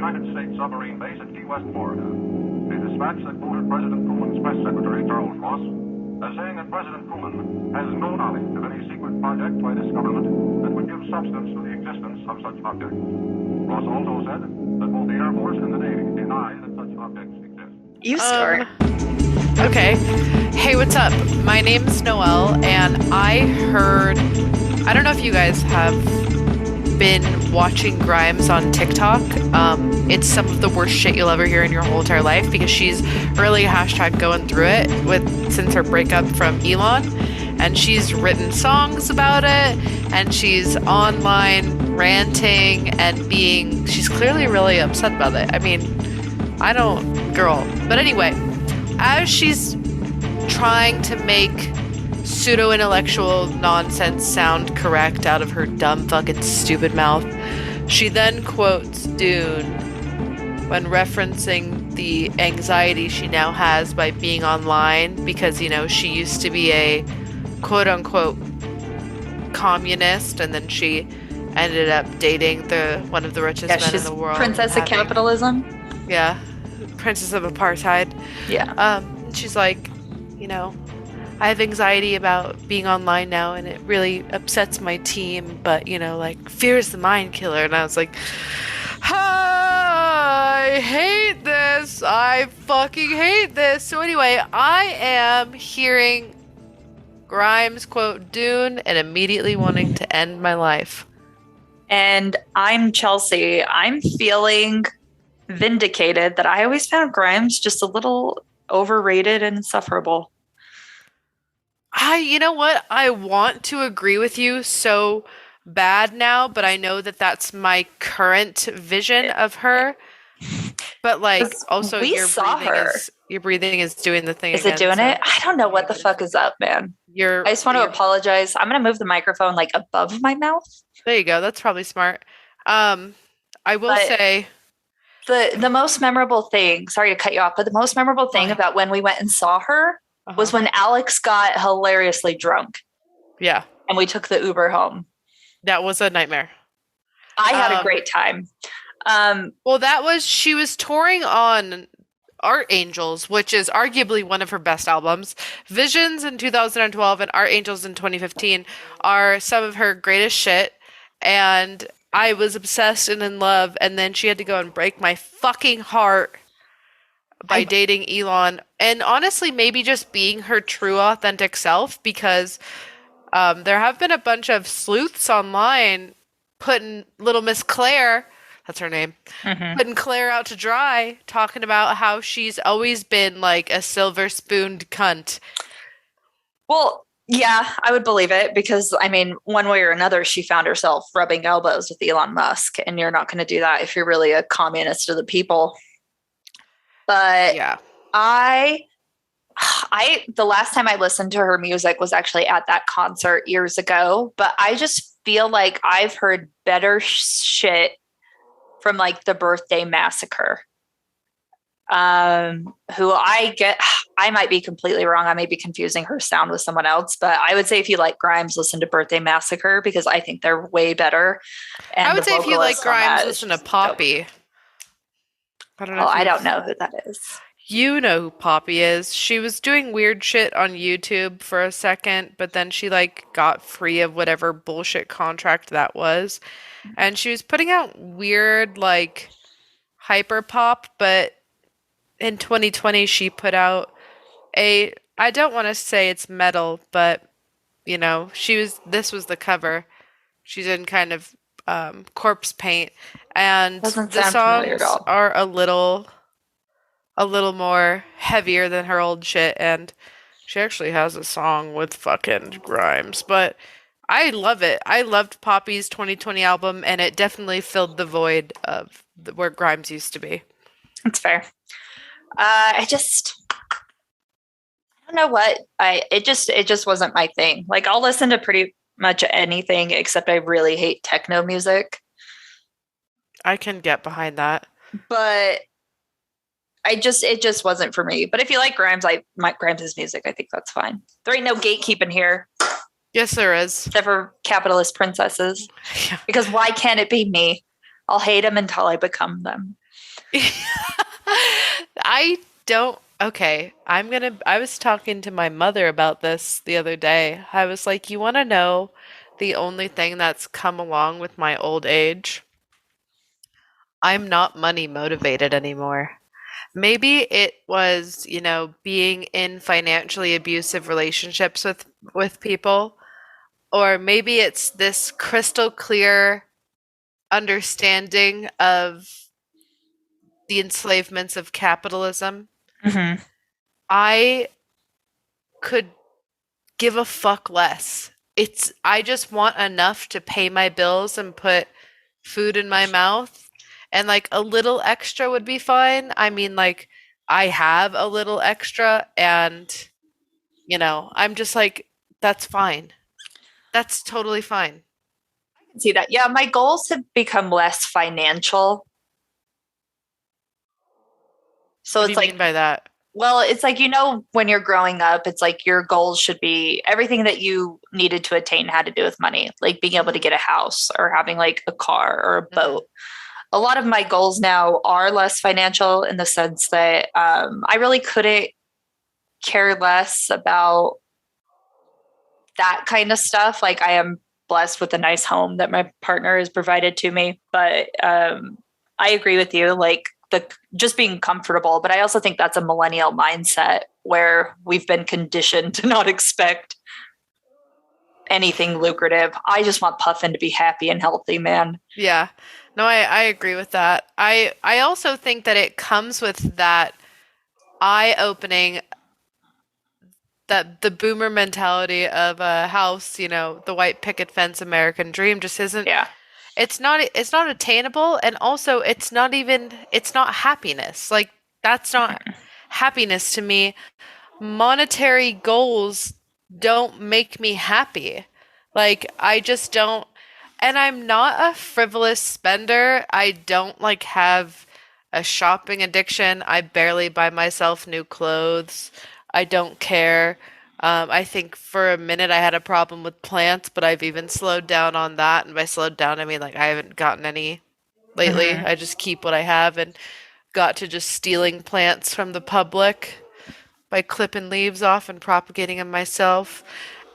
United States submarine base at Key West, Florida. A dispatch that quoted President Truman's press secretary, Charles Ross, as saying that President Truman has no knowledge of any secret project by this government that would give substance to the existence of such objects. Ross also said that both the Air Force and the Navy deny that such objects exist. You start. Okay. Hey, what's up? My name's Noelle, and I don't know if you guys have been watching Grimes on TikTok. It's some of the worst shit you'll ever hear in your whole entire life because she's really hashtag going through it since her breakup from Elon, and she's written songs about it, and she's online ranting and she's clearly really upset about it. I mean, but anyway, as she's trying to make pseudo-intellectual nonsense sound correct out of her dumb fucking stupid mouth, she then quotes Dune when referencing the anxiety she now has by being online because, she used to be a quote-unquote communist, and then she ended up dating one of the richest men in the world. Princess of capitalism. Yeah. Princess of apartheid. Yeah. She's like, I have anxiety about being online now, and it really upsets my team, but, fear is the mind killer. And I was like, I hate this. I fucking hate this. So anyway, I am hearing Grimes quote Dune and immediately wanting to end my life. And I'm Chelsea. I'm feeling vindicated that I always found Grimes just a little overrated and insufferable. You know what? I want to agree with you so bad now, but I know that that's my current vision of her. But also your breathing is doing the thing. Is it doing it? I don't know what the fuck is up, man. I just want to apologize. I'm going to move the microphone above my mouth. There you go. That's probably smart. I will say the most memorable thing, sorry to cut you off, but the most memorable thing about when we went and saw her was when Alex got hilariously drunk. Yeah. And we took the Uber home. That was a nightmare. I had a great time. She was touring on Art Angels, which is arguably one of her best albums. Visions in 2012 and Art Angels in 2015 are some of her greatest shit. And I was obsessed and in love. And then she had to go and break my fucking heart by dating Elon, and honestly maybe just being her true authentic self, because there have been a bunch of sleuths online putting little Miss Claire, that's her name, putting Claire out to dry, talking about how she's always been like a silver-spooned cunt. Well, yeah, I would believe it, because one way or another she found herself rubbing elbows with Elon Musk, and you're not going to do that if you're really a communist of the people. But yeah, the last time I listened to her music was actually at that concert years ago, but I just feel like I've heard better shit from the Birthday Massacre. Who I might be completely wrong. I may be confusing her sound with someone else, but I would say if you like Grimes, listen to Birthday Massacre, because I think they're way better. And I would say if you like Grimes, listen to Poppy. Dope. I don't know who that is. You know who Poppy is. She was doing weird shit on YouTube for a second, but then she got free of whatever bullshit contract that was. And she was putting out weird hyper pop, but in 2020 she put out I don't want to say it's metal, but this was the cover. She's in kind of corpse paint, and the songs are a little more heavier than her old shit, and she actually has a song with fucking Grimes, but I love it. I loved Poppy's 2020 album, and it definitely filled the void of where Grimes used to be. That's fair. I don't know what it just wasn't my thing. I'll listen to pretty much anything, except I really hate techno music. I can get behind that, but it just wasn't for me. But if you like Grimes, Grimes' music, I think that's fine. There ain't no gatekeeping here. Yes, there is. Except for capitalist princesses. Yeah. Because why can't it be me? I'll hate them until I become them. I don't. Okay, I was talking to my mother about this the other day. I was like, you want to know the only thing that's come along with my old age? I'm not money motivated anymore. Maybe it was, being in financially abusive relationships with people, or maybe it's this crystal clear understanding of the enslavements of capitalism. Mm-hmm. I could give a fuck less. I just want enough to pay my bills and put food in my mouth, and like a little extra would be fine. I mean, like, I have a little extra, and I'm just like, that's fine. That's totally fine. See that. Yeah, my goals have become less financial. So What do it's you like, mean by that? well, it's like, when you're growing up, it's like your goals should be everything that you needed to attain had to do with money, like being able to get a house or having like a car or a boat. A lot of my goals now are less financial in the sense that I really couldn't care less about that kind of stuff. Like, I am blessed with a nice home that my partner has provided to me, but I agree with you, like the just being comfortable. But I also think that's a millennial mindset where we've been conditioned to not expect anything lucrative. I just want Puffin to be happy and healthy, man. Yeah. No, I agree with that. I also think that it comes with that eye-opening, that the boomer mentality of a house, the white picket fence American dream just isn't, Yeah. it's not attainable, and also it's not happiness. Like, that's not happiness to me. Monetary goals don't make me happy. Like, I just don't. And I'm not a frivolous spender. I don't like have a shopping addiction. I barely buy myself new clothes. I don't care. I think for a minute I had a problem with plants, but I've even slowed down on that. And by slowed down, I mean like I haven't gotten any lately. Mm-hmm. I just keep what I have and got to just stealing plants from the public by clipping leaves off and propagating them myself.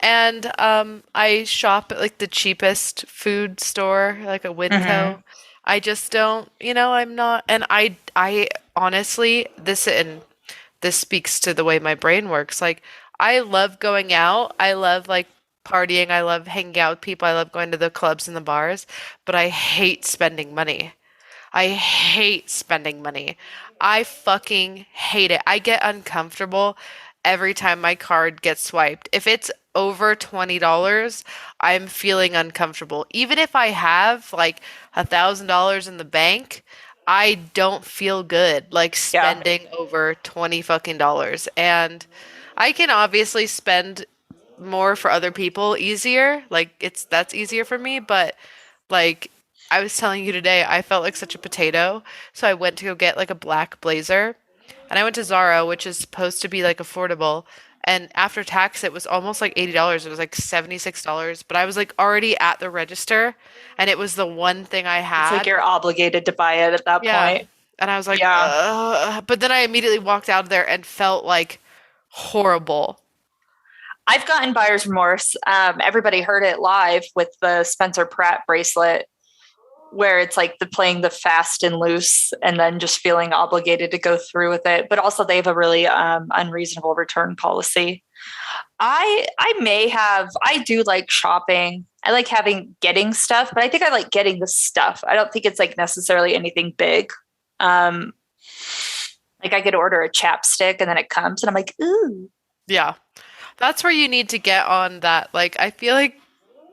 And I shop at like the cheapest food store, like a Mm-hmm. Winco. I just don't, I'm not, and I honestly, this speaks to the way my brain works. Like, I love going out. I love like partying. I love hanging out with people. I love going to the clubs and the bars, but I hate spending money. I hate spending money. I fucking hate it. I get uncomfortable every time my card gets swiped. If it's over $20, I'm feeling uncomfortable. Even if I have like $1,000 in the bank, I don't feel good like Yeah. spending over 20 fucking dollars. And I can obviously spend more for other people easier. Like, that's easier for me, but like, I was telling you today, I felt like such a potato. So I went to go get like a black blazer. And I went to Zara, which is supposed to be like affordable. And after tax, it was almost like $80. It was like $76. But I was like already at the register. And it was the one thing I It's like had. you're obligated to buy it at that Yeah. point. And I was like, Yeah. ugh. But then I immediately walked out of there and felt like horrible. I've gotten buyer's remorse. Everybody heard it live with the Spencer Pratt bracelet, where it's like the playing the fast and loose and then just feeling obligated to go through with it. But also they have a really unreasonable return policy. I do like shopping. I like getting stuff, but I think I like getting the stuff. I don't think it's like necessarily anything big. Um, like, I could order a chapstick and then it comes and I'm like, ooh. Yeah. That's where you need to get on that. Like, I feel like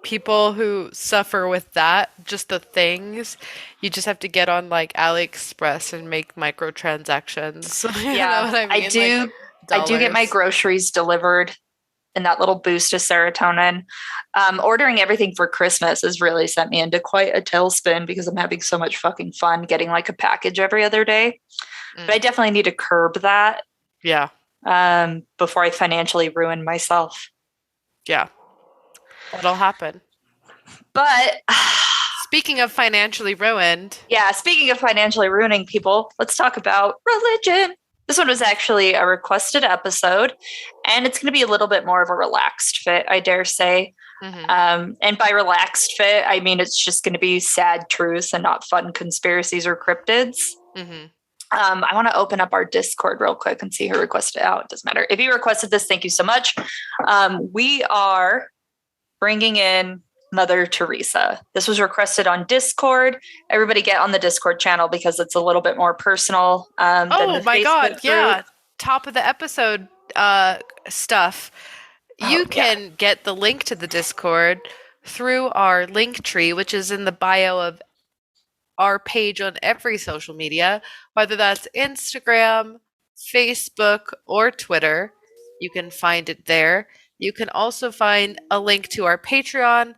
people who suffer with that, just the things, you just have to get on like AliExpress and make microtransactions. You know Yeah, what I mean? Like I do get my dollars. groceries delivered and that little boost of serotonin. Ordering everything for Christmas has really sent me into quite a tailspin because I'm having so much fucking fun getting like a package every other day. But I definitely need to curb that Yeah. before I financially ruin myself. Yeah. That'll happen. But Speaking speaking of financially ruined. Yeah, speaking of financially ruining people, let's talk about religion. This one was actually a requested episode, and it's going to be a little bit more of a relaxed fit, I dare say. And by relaxed fit, I mean it's just going to be sad truths and not fun conspiracies or cryptids. I want to open up our Discord real quick and see who requested it out. It doesn't matter. If you requested this, thank you so much. We are bringing in Mother Teresa. This was requested on Discord. Everybody get on the Discord channel because it's a little bit more personal than the my Facebook God. group. Yeah. Top of the episode stuff. You can get the link to the Discord through our link tree, which is in the bio of our page on every social media, whether that's Instagram, Facebook, or Twitter. You can find it there. You can also find a link to our Patreon.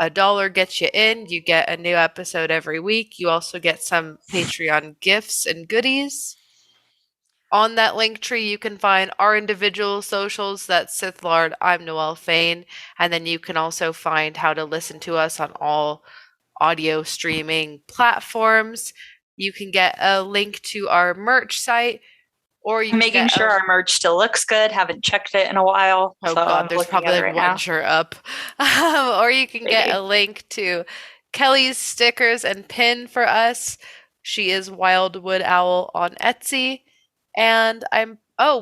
$1 gets you in. You get a new episode every week. You also get some Patreon gifts and goodies. On that link tree, you can find our individual socials. That's Sith Lord, I'm Noelle Fain. And then you can also find how to listen to us on all audio streaming platforms. You can get a link to our merch site, or you making sure our merch still looks good. Haven't checked it in a while. Oh God, there's probably like one shirt up. Or you can get a link to Kelly's stickers and pin for us. She is Wildwood Owl on Etsy. And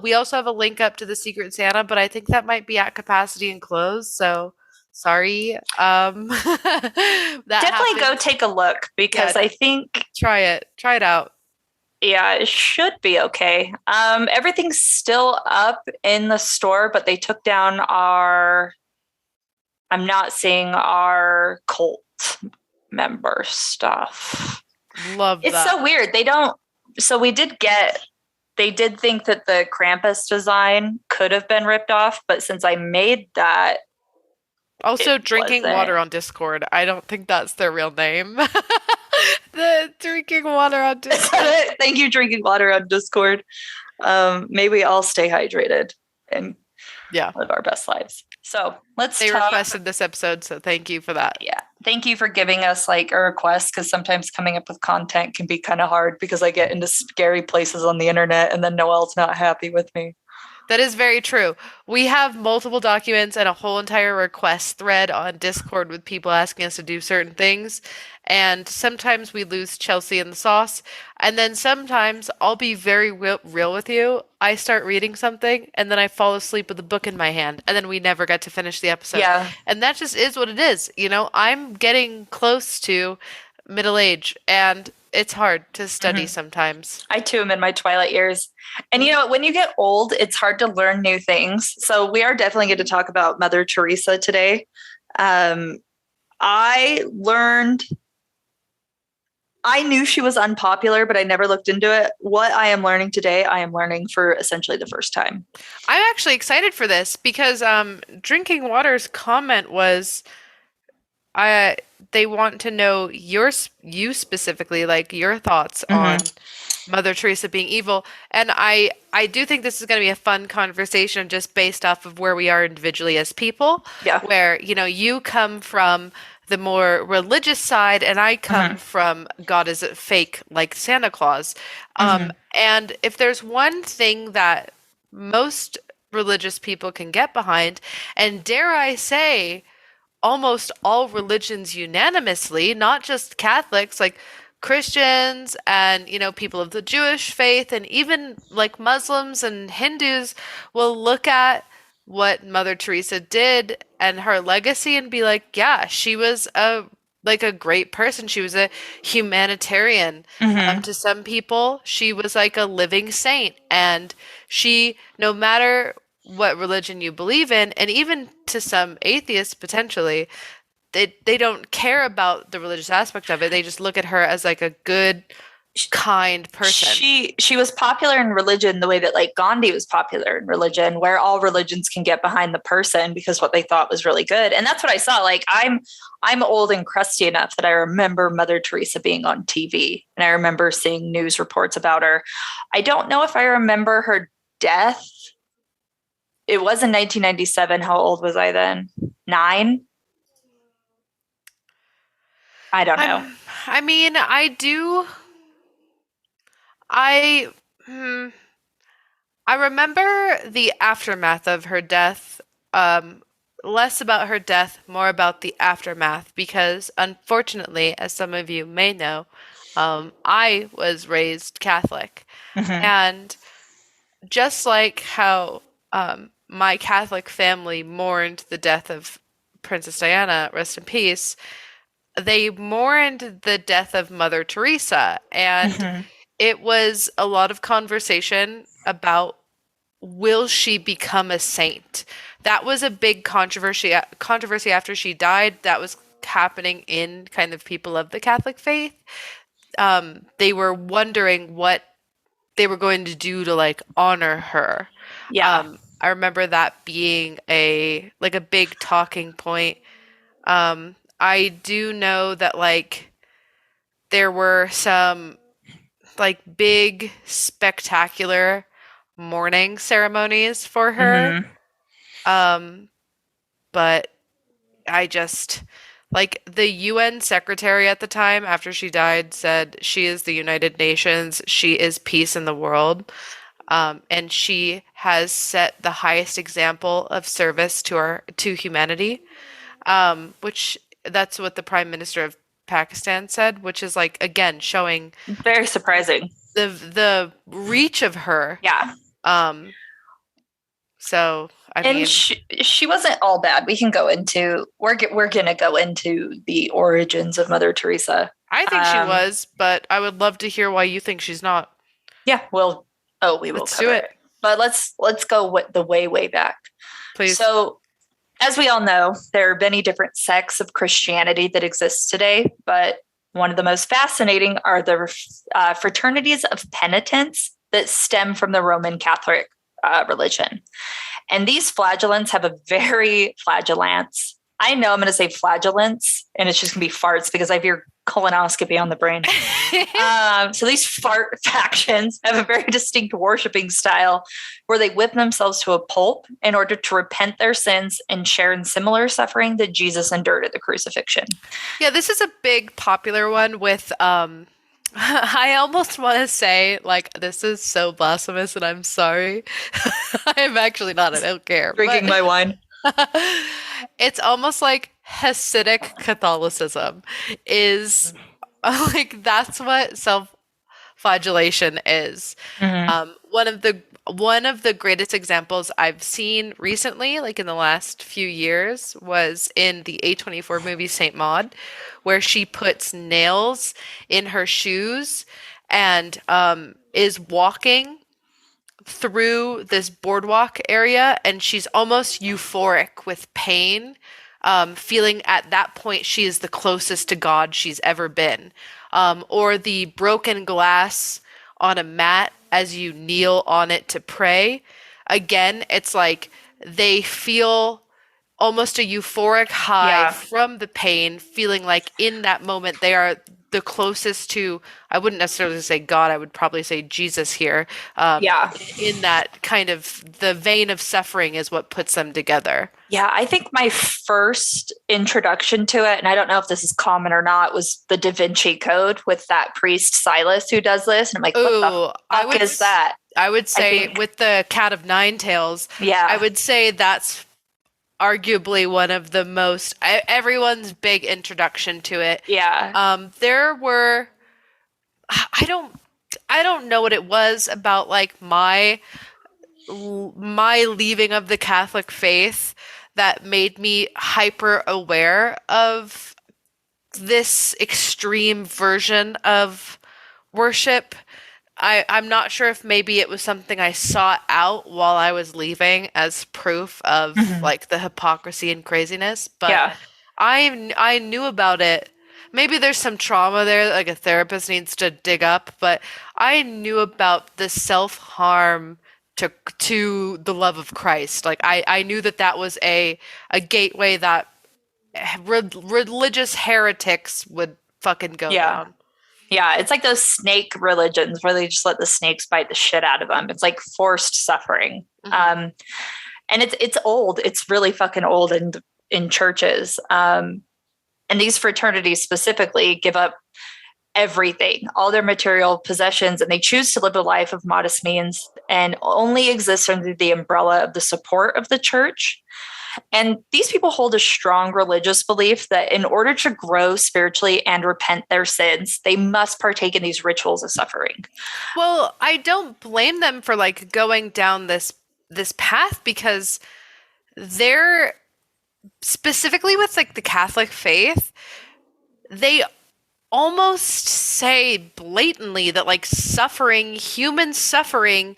we also have a link up to the Secret Santa, but I think that might be at capacity and closed. So sorry. Definitely go take a look because I think try it out. Yeah, it should be okay. Everything's still up in the store, but they took down I'm not seeing our cult member stuff. Love that. It's so weird. They did think that the Krampus design could have been ripped off, but since I made that. Also, Drinking Water on Discord. I don't think that's their real name. The Drinking Water on Discord. Thank you, Drinking Water on Discord. May we all stay hydrated and live our best lives. So They requested this episode, so thank you for that. Yeah. Thank you for giving us like a request, because sometimes coming up with content can be kind of hard because I get into scary places on the internet and then Noelle's not happy with me. That is very true. We have multiple documents and a whole entire request thread on Discord with people asking us to do certain things. And sometimes we lose Chelsea in the sauce. And then sometimes I'll be very real with you. I start reading something and then I fall asleep with a book in my hand. And then we never get to finish the episode. Yeah. And that just is what it is. You know, I'm getting close to middle age and it's hard to study sometimes. I too am in my twilight years. And you know, when you get old, it's hard to learn new things. So we are definitely going to talk about Mother Teresa today. I knew she was unpopular, but I never looked into it. What I am learning today, I am learning for essentially the first time. I'm actually excited for this because Drinking Water's comment was, they want to know you specifically, like your thoughts on Mother Teresa being evil. And I do think this is going to be a fun conversation just based off of where we are individually as people. Yeah. Where, you know, you come from the more religious side and I come from God is fake, like Santa Claus. And if there's one thing that most religious people can get behind, and dare I say, almost all religions unanimously, not just Catholics, like Christians and, you know, people of the Jewish faith and even like Muslims and Hindus will look at what Mother Teresa did and her legacy and be like, yeah, she was a great person. She was a humanitarian. To some people, she was like a living saint. And she, no matter what religion you believe in, and even to some atheists potentially, they don't care about the religious aspect of it. They just look at her as like a good, kind person. She was popular in religion the way that like Gandhi was popular in religion, where all religions can get behind the person because what they thought was really good. And that's what I saw. Like I'm old and crusty enough that I remember Mother Teresa being on TV and I remember seeing news reports about her. I don't know if I remember her death. It was in 1997. How old was I then? 9? I don't know. I mean, I hmm, I remember the aftermath of her death. Um, Less about her death, more about the aftermath, because unfortunately, as some of you may know, I was raised Catholic. Hmm. And just like how my Catholic family mourned the death of Princess Diana, rest in peace, they mourned the death of Mother Teresa. And Hmm. it was a lot of conversation about will she become a saint? That was a big controversy after she died. That was happening in kind of people of the Catholic faith. They were wondering what they were going to do to like honor her. Yeah. I remember that being a big talking point. I do know that like there were some like big spectacular mourning ceremonies for her. Hmm. Um, but I just like the UN secretary at the time after she died said she is the United Nations, she is peace in the world. And she has set the highest example of service to humanity, which that's what the Prime Minister of Pakistan said, which is like again showing Very surprising. the reach of her. Yeah. Um, so I And mean, she wasn't all bad. We can go into we're gonna go into the origins of Mother Teresa. I think she was, but I would love to hear why you think she's not. Yeah, we will Let's do cover it, it. But let's go with the way back. please. So, as we all know, there are many different sects of Christianity that exist today, but one of the most fascinating are the fraternities of penitents that stem from the Roman Catholic religion. And these flagellants have a very flagellants. I know I'm going to say flagellants, and it's just going to be farts because I have your colonoscopy on the brain. So these fart factions have a very distinct worshiping style where they whip themselves to a pulp in order to repent their sins and share in similar suffering that Jesus endured at the crucifixion. Yeah, this is a big popular one with I almost want to say like this is so blasphemous and I'm sorry. I'm actually not, I don't care. Drinking my wine. It's almost like Hasidic Catholicism is like that's what self-flagellation is. Mm-hmm. One of the greatest examples I've seen recently, like in the last few years, was in the A24 movie Saint Maud, where she puts nails in her shoes and is walking through this boardwalk area, and she's almost euphoric with pain, feeling at that point she is the closest to God she's ever been. Or the broken glass on a mat as you kneel on it to pray. Again, it's like they feel almost a euphoric high Yeah. from the pain, feeling like in that moment they are the closest to, I wouldn't necessarily say God, I would probably say Jesus here. Yeah. In that kind of the vein of suffering is what puts them together. Yeah, I think my first introduction to it, and I don't know if this is common or not, was the Da Vinci Code with that priest Silas who does this. And I'm like, what the fuck is that? I would say think- with the Cat of Nine Tails, Yeah. I would say that's arguably one of the most everyone's big introduction to it. Yeah. There were I don't know what it was about like my leaving of the Catholic faith that made me hyper aware of this extreme version of worship. I'm not sure if maybe it was something I sought out while I was leaving as proof of like the hypocrisy and craziness, but Yeah. I knew about it. Maybe there's some trauma there that like a therapist needs to dig up, but I knew about the self-harm to the love of Christ. Like I knew that that was a gateway that religious heretics would fucking go Yeah. down. Yeah. It's like those snake religions where they just let the snakes bite the shit out of them. It's like forced suffering. Mhm. And it's old. It's really fucking old in churches. And And these fraternities specifically give up everything, all their material possessions, and they choose to live a life of modest means and only exist under the umbrella of the support of the church. And these people hold a strong religious belief that in order to grow spiritually and repent their sins, they must partake in these rituals of suffering. Well, I don't blame them for like going down this path, because they're specifically with like the Catholic faith, they almost say blatantly that like human suffering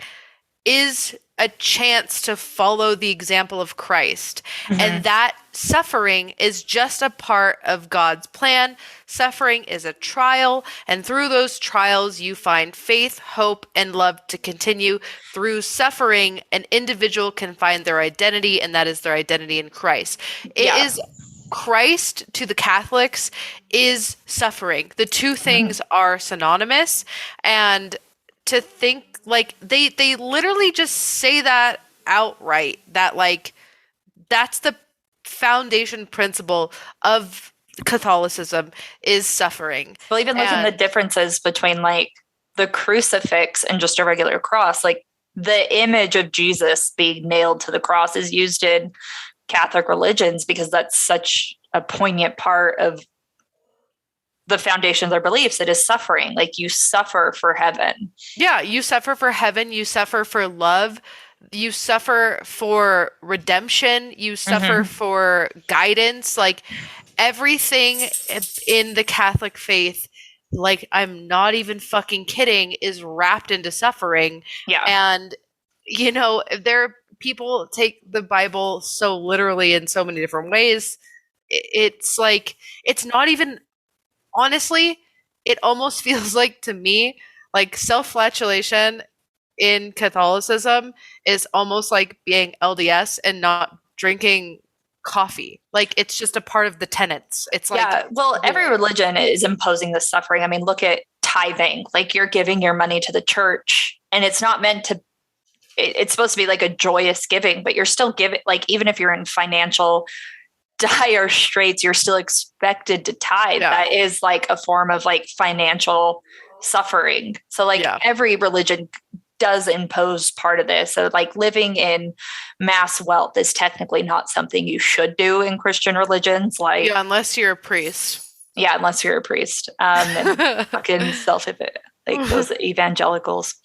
is a chance to follow the example of Christ. Mm-hmm. And that suffering is just a part of God's plan. Suffering is a trial, and through those trials you find faith, hope, and love to continue. Through suffering, an individual can find their identity, and that is their identity in Christ. It is Christ to the Catholics is suffering. The two things are synonymous, and to think like they literally just say that outright, that like that's the foundation principle of Catholicism is suffering. Well, even looking at the differences between like the crucifix and just a regular cross, like the image of Jesus being nailed to the cross is used in Catholic religions because that's such a poignant part of the foundation of their beliefs. It is suffering. Like you suffer for heaven. Yeah, you suffer for heaven. You suffer for love. You suffer for redemption. You suffer for guidance. Like everything in the Catholic faith, like I'm not even fucking kidding, is wrapped into suffering. Yeah. And, you know, people take the Bible so literally in so many different ways. It's like, it's not even, honestly, it almost feels like to me, like self-flagellation in Catholicism is almost like being LDS and not drinking coffee. Like it's just a part of the tenets. It's like, yeah, well, every religion is imposing this suffering. I mean, look at tithing. Like you're giving your money to the church, and it's not meant to, it's supposed to be like a joyous giving, but you're still giving, like even if you're in financial dire straits, you're still expected to tithe. Yeah. That is like a form of like financial suffering. So like every religion does impose part of this. So like living in mass wealth is technically not something you should do in Christian religions. Like unless you're a priest. Yeah, unless you're a priest. And fucking like those evangelicals.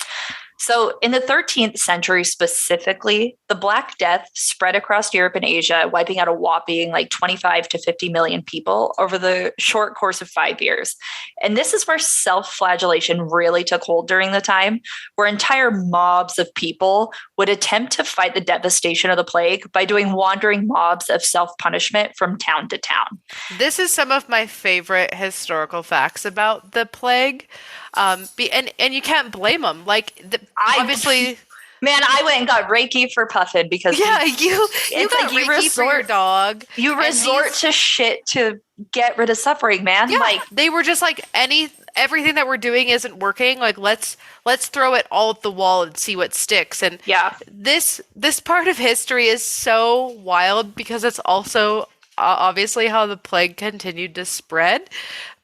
So in the 13th century specifically, the Black Death spread across Europe and Asia, wiping out a whopping like 25 to 50 million people over the short course of 5 years. And this is where self-flagellation really took hold during the time, where entire mobs of people would attempt to fight the devastation of the plague by doing wandering mobs of self-punishment from town to town. This is some of my favorite historical facts about the plague. And you can't blame them. Like obviously, man, I went and got Reiki for Puffin because you got like Reiki for your dog. You resort to shit to get rid of suffering, man. Yeah, like they were just like everything that we're doing isn't working. Like let's throw it all at the wall and see what sticks. And this part of history is so wild because it's also obviously how the plague continued to spread.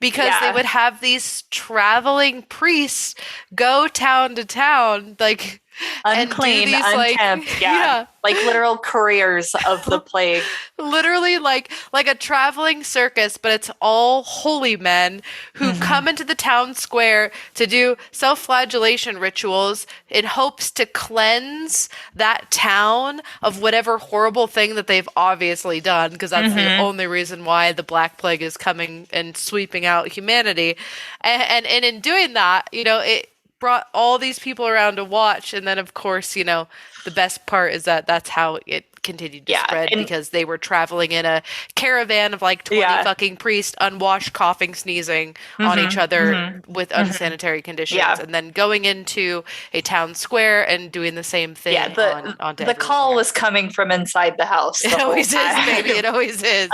Because they would have these traveling priests go town to town, like unclean, and do these, unkempt, like literal couriers of the plague. Literally like a traveling circus, but it's all holy men who come into the town square to do self-flagellation rituals in hopes to cleanse that town of whatever horrible thing that they've obviously done, because that's the only reason why the Black Plague is coming and sweeping out humanity. And in doing that, it brought all these people around to watch. And then, of course, the best part is that that's how it continued to spread, because they were traveling in a caravan of like 20 fucking priests, unwashed, coughing, sneezing on each other with unsanitary conditions, and then going into a town square and doing the same thing. The call was coming from inside the house. It always is, baby. It always is.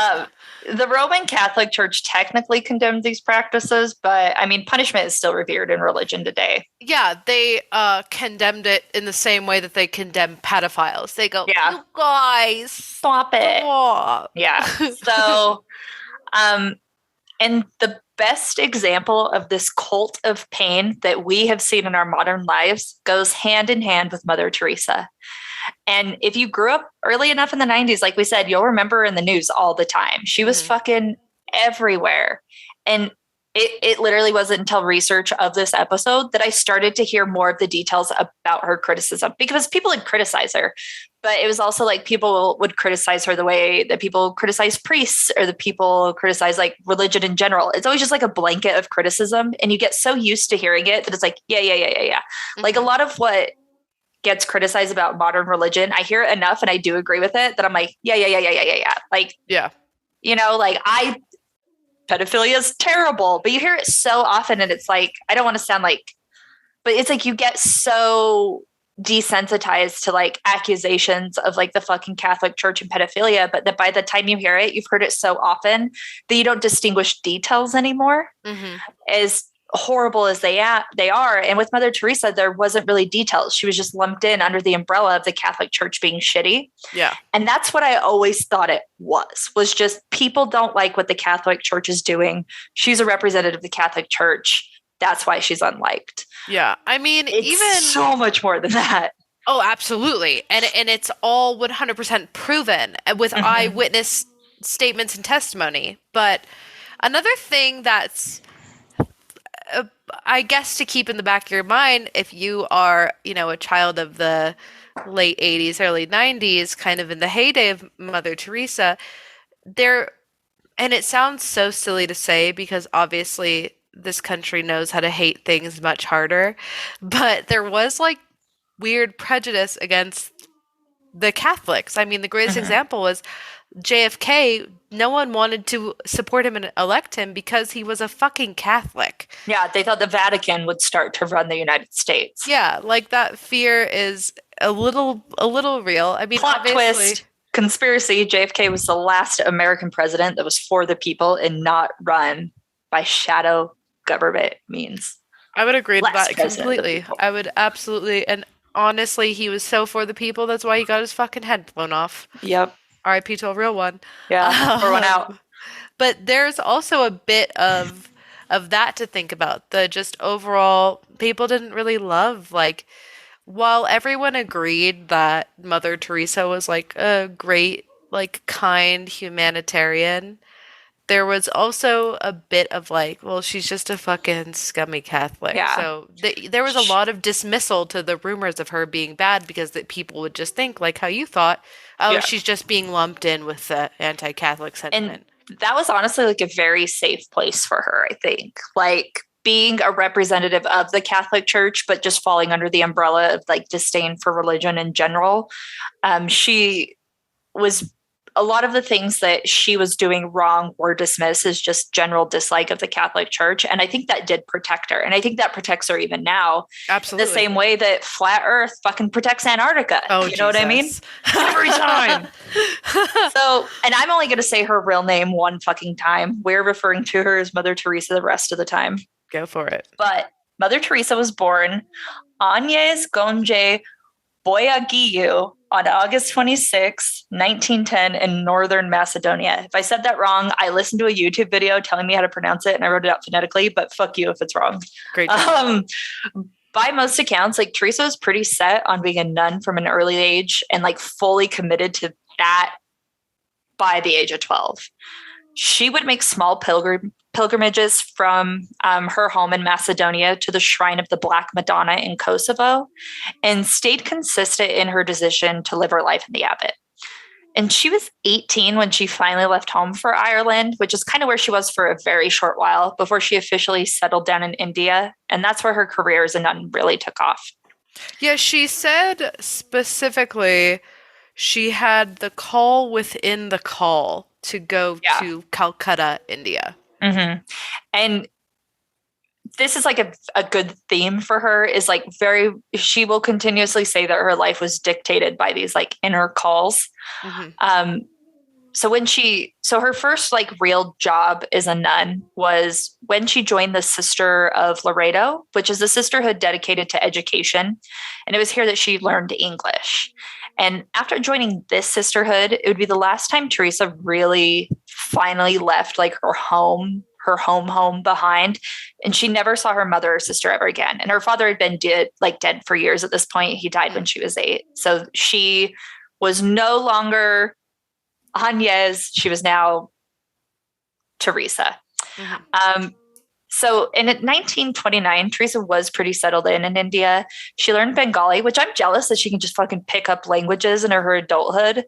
The Roman Catholic Church technically condemned these practices, but I mean, punishment is still revered in religion today. Yeah, they condemned it in the same way that they condemn pedophiles. They go, you guys, stop it. Stop. Yeah. So, And the best example of this cult of pain that we have seen in our modern lives goes hand in hand with Mother Teresa. And if you grew up early enough in the 90s, like we said, you'll remember in the news all the time. She was fucking everywhere. And it literally wasn't until research of this episode that I started to hear more of the details about her criticism, because people would criticize her, but it was also like people would criticize her the way that people criticize priests or the people criticize like religion in general. It's always just like a blanket of criticism. And you get so used to hearing it that it's like, yeah. Like a lot of what gets criticized about modern religion, I hear it enough and I do agree with it that I'm like, yeah. Like, you know, like pedophilia is terrible, but you hear it so often and it's like, I don't want to sound like, but it's like you get so desensitized to like accusations of like the fucking Catholic Church and pedophilia, but that by the time you hear it, you've heard it so often that you don't distinguish details anymore. As horrible as they are. And with Mother Teresa, there wasn't really details. She was just lumped in under the umbrella of the Catholic Church being shitty. Yeah. And that's what I always thought it was just people don't like what the Catholic Church is doing. She's a representative of the Catholic Church. That's why she's unliked. Yeah. I mean, it's even so much more than that. Oh, absolutely. And it's all 100% proven with eyewitness statements and testimony. But another thing that's I guess to keep in the back of your mind, if you are, you know, a child of the late 80s, early 90s, kind of in the heyday of Mother Teresa, and it sounds so silly to say because obviously this country knows how to hate things much harder, but there was like weird prejudice against the Catholics. I mean, the greatest example was JFK. No one wanted to support him and elect him because he was a fucking Catholic. Yeah, they thought the Vatican would start to run the United States. Yeah, like that fear is a little real. I mean, plot twist, conspiracy, JFK was the last American president that was for the people and not run by shadow government means. I would agree with that completely. I would absolutely, and honestly, he was so for the people, that's why he got his fucking head blown off. Yep. R.I.P. to a real one. Yeah, pour one out. But there's also a bit of that to think about. The just overall, people didn't really love, like, while everyone agreed that Mother Teresa was, like, a great, like, kind humanitarian, there was also a bit of like, well, she's just a fucking scummy Catholic. Yeah. So there was a lot of dismissal to the rumors of her being bad because that people would just think, like how you thought, she's just being lumped in with the anti-Catholic sentiment. And that was honestly like a very safe place for her, I think. Like being a representative of the Catholic Church, but just falling under the umbrella of like disdain for religion in general. She was... a lot of the things that she was doing wrong were dismissed as just general dislike of the Catholic Church. And I think that did protect her. And I think that protects her even now. Absolutely. The same way that Flat Earth fucking protects Antarctica. Oh, you know what I mean? Every time. So, and I'm only going to say her real name one fucking time. We're referring to her as Mother Teresa the rest of the time. Go for it. But Mother Teresa was born Agnes Gonje Boyagiu on August 26, 1910 in Northern Macedonia. If I said that wrong, I listened to a YouTube video telling me how to pronounce it and I wrote it out phonetically, but fuck you if it's wrong. Great job. By most accounts, like Teresa was pretty set on being a nun from an early age and like fully committed to that by the age of 12. She would make small pilgrimages from her home in Macedonia to the Shrine of the Black Madonna in Kosovo and stayed consistent in her decision to live her life in the abbot. And she was 18 when she finally left home for Ireland, which is kind of where she was for a very short while before she officially settled down in India. And that's where her career as a nun really took off. Yeah, she said specifically she had the call within the call to go to Calcutta, India. Mm-hmm. And this is like a good theme for her is like she will continuously say that her life was dictated by these like inner calls. Mm-hmm. So her first like real job as a nun was when she joined the Sister of Laredo, which is a sisterhood dedicated to education. And it was here that she learned English. And after joining this sisterhood, it would be the last time Teresa really finally left like her home, her home behind. And she never saw her mother or sister ever again. And her father had been dead for years at this point. He died when she was 8. So she was no longer Agnes. She was now Teresa. So in 1929, Teresa was pretty settled in India. She learned Bengali, which I'm jealous that she can just fucking pick up languages in her adulthood.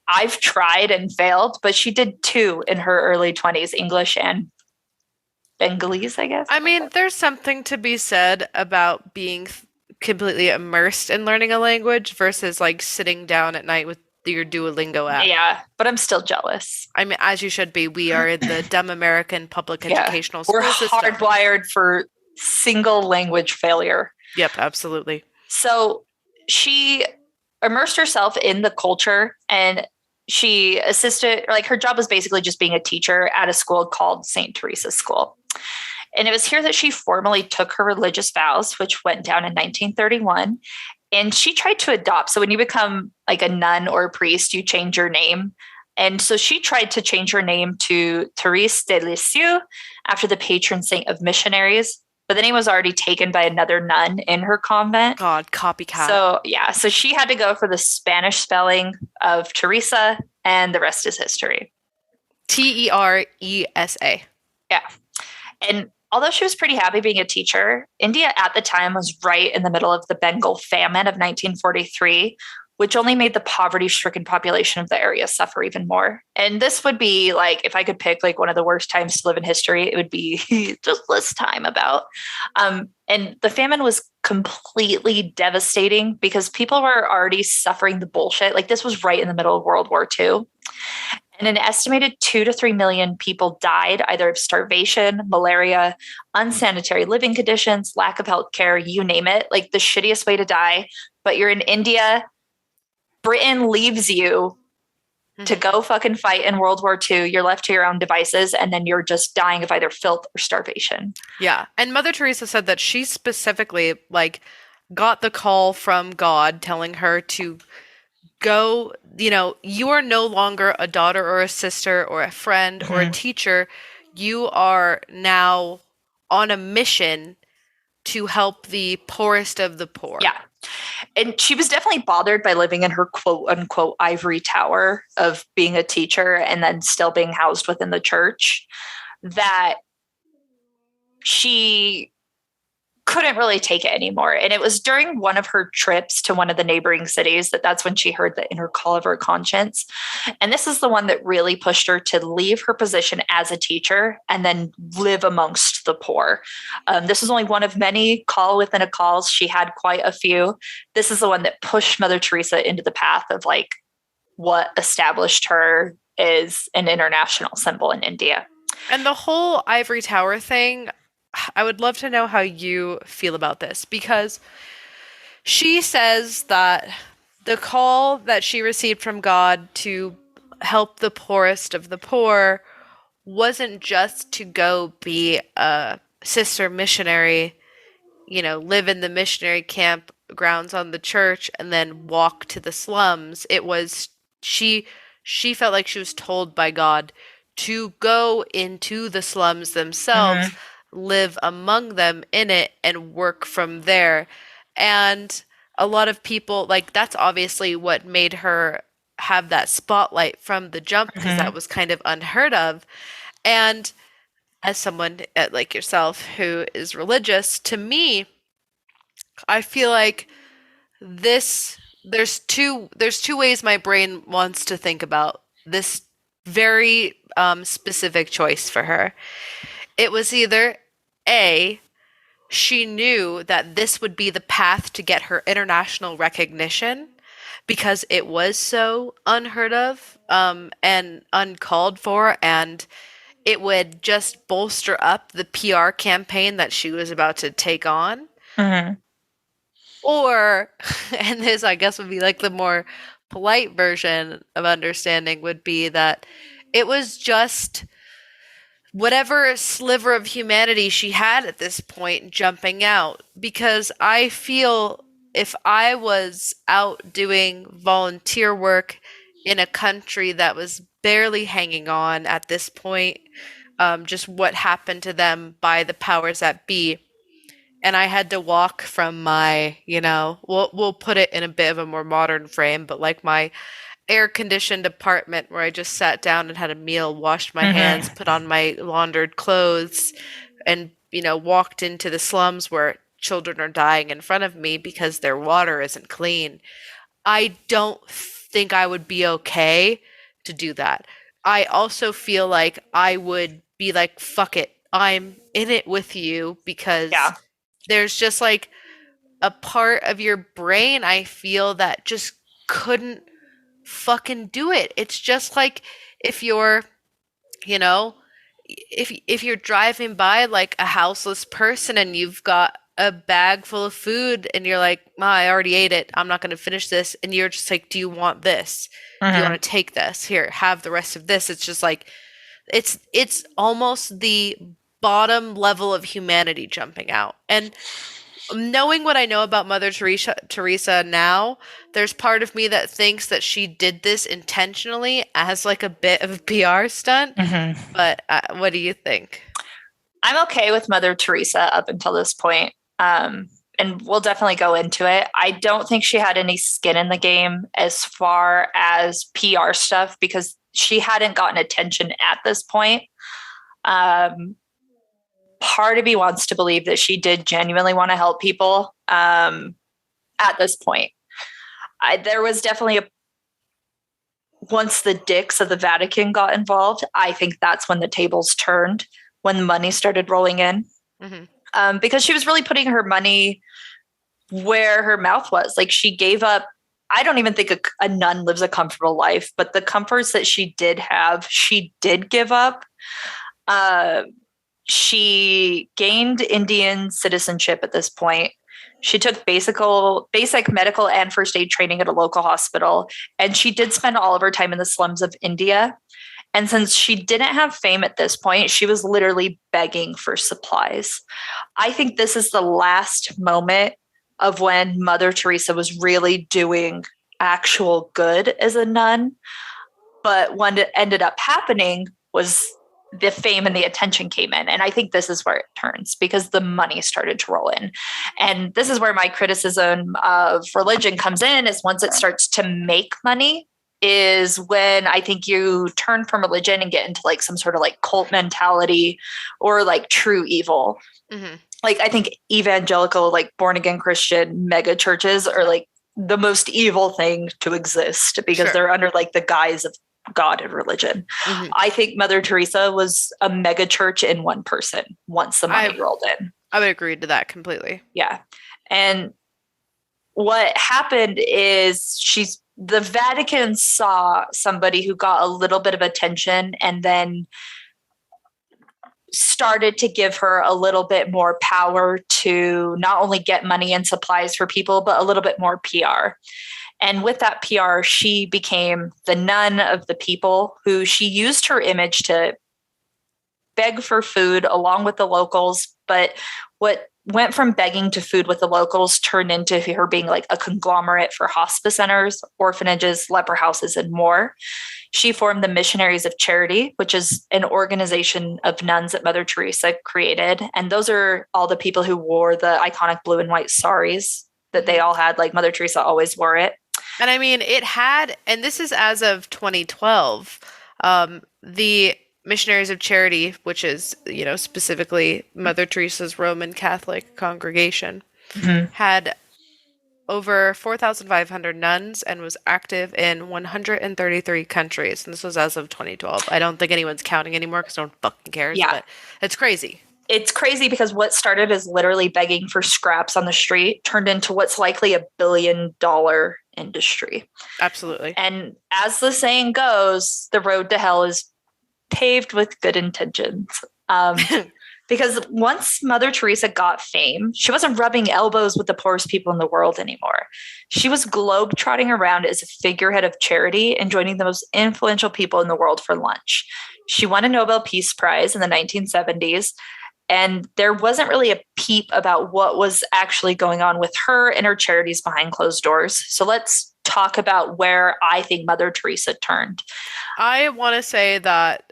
I've tried and failed, but she did 2 in her early 20s, English and Bengalese, I guess. I mean, there's something to be said about being completely immersed in learning a language versus like sitting down at night with your Duolingo app. Yeah, but I'm still jealous. I mean, as you should be. We are in the dumb American public educational school We're system. hardwired for single language failure. Yep, absolutely. So she immersed herself in the culture, and she assisted, her job was basically just being a teacher at a school called St. Teresa's School. And it was here that she formally took her religious vows, which went down in 1931. And she tried to adopt. So when you become like a nun or a priest, you change your name. And so she tried to change her name to Therese de Lisieux after the patron saint of missionaries. But the name was already taken by another nun in her convent. God, copycat. So so she had to go for the Spanish spelling of Teresa, and the rest is history. Teresa. Yeah. And although she was pretty happy being a teacher, India at the time was right in the middle of the Bengal famine of 1943, which only made the poverty-stricken population of the area suffer even more. And this would be like, if I could pick like one of the worst times to live in history, it would be just this time about. And the famine was completely devastating because people were already suffering the bullshit. Like this was right in the middle of World War II. And an estimated 2 to 3 million people died either of starvation, malaria, unsanitary living conditions, lack of health care, you name it, like the shittiest way to die. But you're in India. Britain leaves you to go fucking fight in World War II. You're left to your own devices, and then you're just dying of either filth or starvation. Yeah. And Mother Teresa said that she specifically got the call from God telling her to go, you are no longer a daughter or a sister or a friend or a teacher. You are now on a mission to help the poorest of the poor. Yeah. And she was definitely bothered by living in her quote unquote ivory tower of being a teacher and then still being housed within the church, that she couldn't really take it anymore. And it was during one of her trips to one of the neighboring cities that's when she heard the inner call of her conscience. And this is the one that really pushed her to leave her position as a teacher and then live amongst the poor. This was only one of many call within a calls. She had quite a few. This is the one that pushed Mother Teresa into the path of like what established her as an international symbol in India. And the whole ivory tower thing, I would love to know how you feel about this, because she says that the call that she received from God to help the poorest of the poor wasn't just to go be a sister missionary, live in the missionary camp grounds on the church and then walk to the slums. It was she felt like she was told by God to go into the slums themselves, live among them in it, and work from there. And a lot of people, that's obviously what made her have that spotlight from the jump, because that was kind of unheard of. And as someone like yourself who is religious, to me, I feel like there's two ways my brain wants to think about this very specific choice for her. It was either A, she knew that this would be the path to get her international recognition because it was so unheard of and uncalled for, and it would just bolster up the PR campaign that she was about to take on. Or, and this I guess would be like the more polite version of understanding, would be that it was just whatever sliver of humanity she had at this point jumping out. Because I feel if I was out doing volunteer work in a country that was barely hanging on at this point, just what happened to them by the powers that be. And I had to walk from my, we'll put it in a bit of a more modern frame, but like my air conditioned apartment where I just sat down and had a meal, washed my hands, put on my laundered clothes, and, walked into the slums where children are dying in front of me because their water isn't clean. I don't think I would be okay to do that. I also feel like I would be like, fuck it. I'm in it with you because there's just like a part of your brain I feel that just couldn't fucking do it. It's just like if you're, you know, if you're driving by like a houseless person and you've got a bag full of food and you're like, "Ma, I already ate it. I'm not going to finish this." And you're just like, "Do you want this? Do you want to take this? Here, have the rest of this." It's just like it's almost the bottom level of humanity jumping out. And knowing what I know about Mother Teresa now, there's part of me that thinks that she did this intentionally as like a bit of a PR stunt. But what do you think? I'm okay with Mother Teresa up until this point. And we'll definitely go into it. I don't think she had any skin in the game as far as PR stuff because she hadn't gotten attention at this point. Part of me wants to believe that she did genuinely want to help people at this point. There was definitely once the dicks of the Vatican got involved, I think that's when the tables turned, when money started rolling in. Because she was really putting her money where her mouth was. Like she gave up. I don't even think a nun lives a comfortable life, but the comforts that she did have, she did give up. She gained Indian citizenship at this point. She took basic medical and first aid training at a local hospital, and she did spend all of her time in the slums of India. And since she didn't have fame at this point, she was literally begging for supplies. I think this is the last moment of when Mother Teresa was really doing actual good as a nun. But what ended up happening was the fame and the attention came in. And I think this is where it turns because the money started to roll in. And this is where my criticism of religion comes in, is once it starts to make money is when I think you turn from religion and get into like some sort of like cult mentality or like true evil. Like I think evangelical, like born again Christian mega churches are like the most evil thing to exist because they're under like the guise of God and religion. I think Mother Teresa was a mega church in one person once the money rolled in. I would agree to that completely. Yeah. And what happened is the Vatican saw somebody who got a little bit of attention and then started to give her a little bit more power to not only get money and supplies for people, but a little bit more PR. And with that PR, she became the nun of the people, who she used her image to beg for food along with the locals. But what went from begging to food with the locals turned into her being like a conglomerate for hospice centers, orphanages, leper houses, and more. She formed the Missionaries of Charity, which is an organization of nuns that Mother Teresa created. And those are all the people who wore the iconic blue and white saris that they all had. Like Mother Teresa always wore it. And I mean, it had, and this is as of 2012, the Missionaries of Charity, which is, specifically Mother Teresa's Roman Catholic congregation, had over 4,500 nuns and was active in 133 countries. And this was as of 2012. I don't think anyone's counting anymore because no one fucking cares. Yeah. But it's crazy. It's crazy because what started as literally begging for scraps on the street turned into what's likely $1 billion industry. Absolutely. And as the saying goes, the road to hell is paved with good intentions. Because once Mother Teresa got fame, she wasn't rubbing elbows with the poorest people in the world anymore. She was globe-trotting around as a figurehead of charity and joining the most influential people in the world for lunch. She won a Nobel Peace Prize in the 1970s, and there wasn't really a peep about what was actually going on with her and her charities behind closed doors. So let's talk about where I think Mother Teresa turned. I want to say that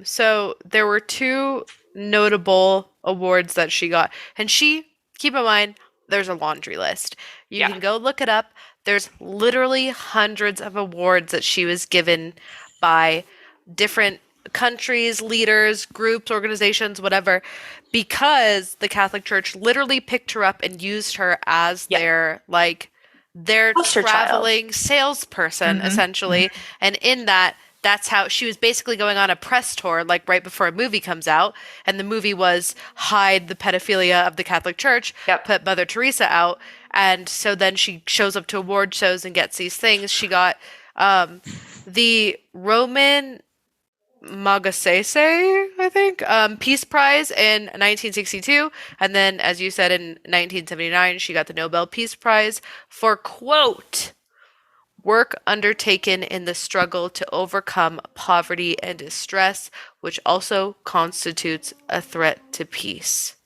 so there were two notable awards that she got. And keep in mind, there's a laundry list. You Yeah. can go look it up. There's literally hundreds of awards that she was given by different countries, leaders, groups, organizations, whatever, because the Catholic Church literally picked her up and used her as their Poster child. traveling salesperson, essentially. And in that, that's how she was basically going on a press tour, like right before a movie comes out. And the movie was hide the pedophilia of the Catholic Church, put Mother Teresa out. And so then she shows up to award shows and gets these things. She got the Roman Magsaysay, I think, Peace Prize in 1962. And then, as you said, in 1979, she got the Nobel Peace Prize for, quote, work undertaken in the struggle to overcome poverty and distress, which also constitutes a threat to peace.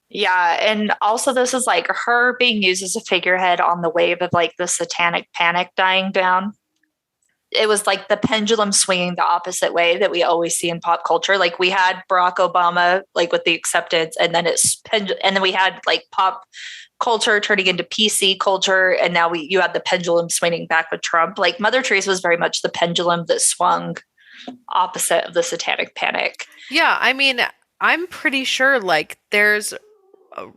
Yeah, and also this is like her being used as a figurehead on the wave of like the satanic panic dying down. It was like the pendulum swinging the opposite way that we always see in pop culture. Like we had Barack Obama, like with the acceptance, and then and then we had like pop culture turning into PC culture, and now you had the pendulum swinging back with Trump. Like Mother Teresa was very much the pendulum that swung opposite of the satanic panic. Yeah, I mean, I'm pretty sure like there's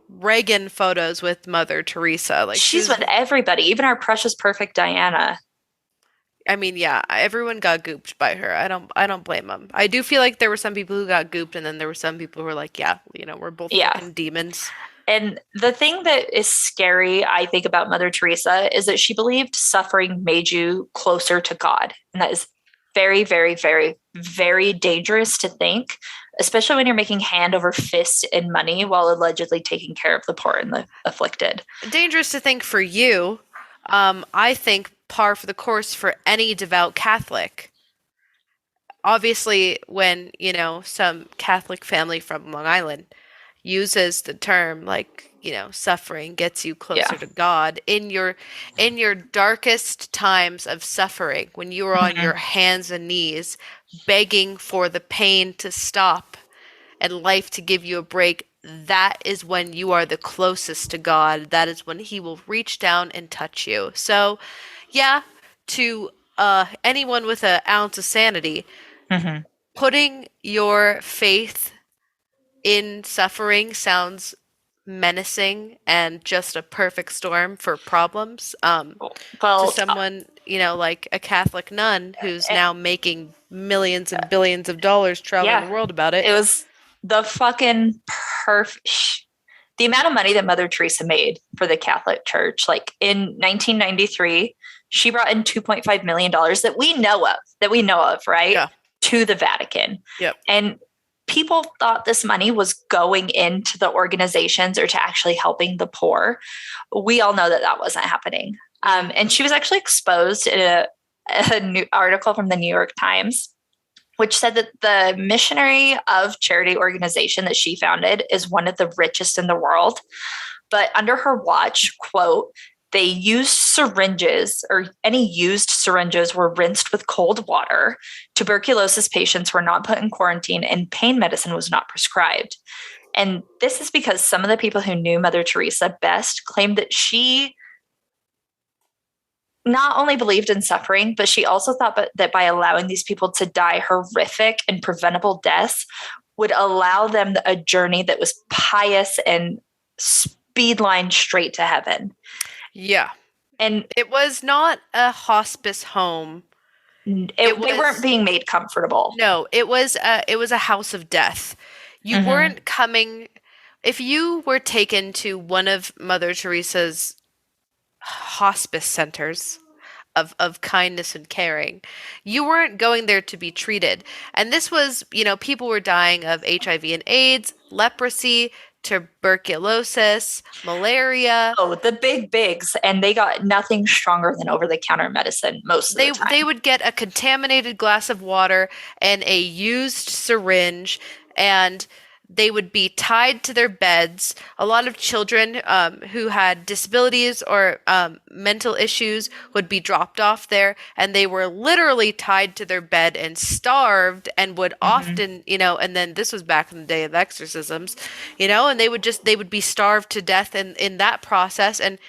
Reagan photos with Mother Teresa. Like she's with everybody, even our precious perfect Diana. I mean, yeah, everyone got gooped by her. I don't blame them. I do feel like there were some people who got gooped, and then there were some people who were like, yeah, we're both fucking demons. And the thing that is scary, I think, about Mother Teresa is that she believed suffering made you closer to God. And that is very, very, very, very dangerous to think, especially when you're making hand over fist in money while allegedly taking care of the poor and the afflicted. Dangerous to think for you. I think par for the course for any devout Catholic. Obviously, when, some Catholic family from Long Island uses the term like, suffering gets you closer to God in your darkest times of suffering, when you are on your hands and knees begging for the pain to stop and life to give you a break, that is when you are the closest to God. That is when he will reach down and touch you. So, yeah, to anyone with an ounce of sanity, putting your faith in suffering sounds menacing and just a perfect storm for problems. To someone, like a Catholic nun who's now making millions and billions of dollars traveling the world about it. It was the fucking perfect. The amount of money that Mother Teresa made for the Catholic Church, like in 1993, she brought in $2.5 million that we know of, right? Yeah. To the Vatican. Yep. And people thought this money was going into the organizations or to actually helping the poor. We all know that wasn't happening. And she was actually exposed in a new article from the New York Times, which said that the Missionary of Charity organization that she founded is one of the richest in the world. But under her watch, quote, they used syringes, or any used syringes were rinsed with cold water. Tuberculosis patients were not put in quarantine, and pain medicine was not prescribed. And this is because some of the people who knew Mother Teresa best claimed that she not only believed in suffering, but she also thought that by allowing these people to die horrific and preventable deaths would allow them a journey that was pious and speed line straight to heaven. Yeah. And it was not a hospice home. They weren't being made comfortable. No, it was a house of death. You weren't coming. If you were taken to one of Mother Teresa's hospice centers of kindness and caring, you weren't going there to be treated. And this was, people were dying of HIV and AIDS, leprosy, tuberculosis, malaria. Oh, the big bigs. And they got nothing stronger than over-the-counter medicine most of the time. They would get a contaminated glass of water and a used syringe, and They would be tied to their beds. A lot of children who had disabilities or mental issues would be dropped off there, and they were literally tied to their bed and starved, and would often, and then this was back in the day of exorcisms, and they would be starved to death in that process. And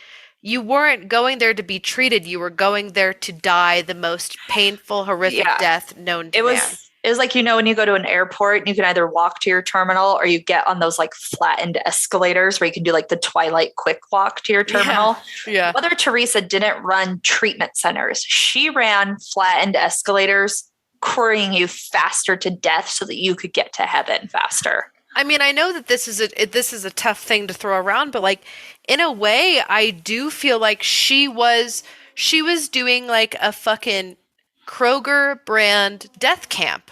you weren't going there to be treated. You were going there to die the most painful, horrific death known to man. It was like, when you go to an airport, you can either walk to your terminal or you get on those like flattened escalators where you can do like the Twilight quick walk to your terminal. Yeah. Mother Teresa didn't run treatment centers. She ran flattened escalators, carrying you faster to death so that you could get to heaven faster. I mean, I know that this is a tough thing to throw around, but like in a way, I do feel like she was doing like a fucking Kroger brand death camp,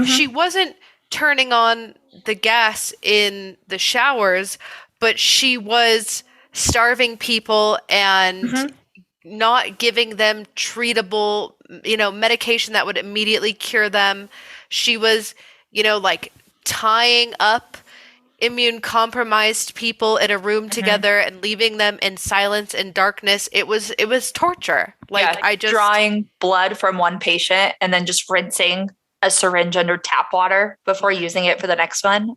She wasn't turning on the gas in the showers, but she was starving people and not giving them treatable, medication that would immediately cure them. She was, like tying up immune compromised people in a room together and leaving them in silence and darkness. It was torture. Drawing blood from one patient and then just rinsing a syringe under tap water before using it for the next one.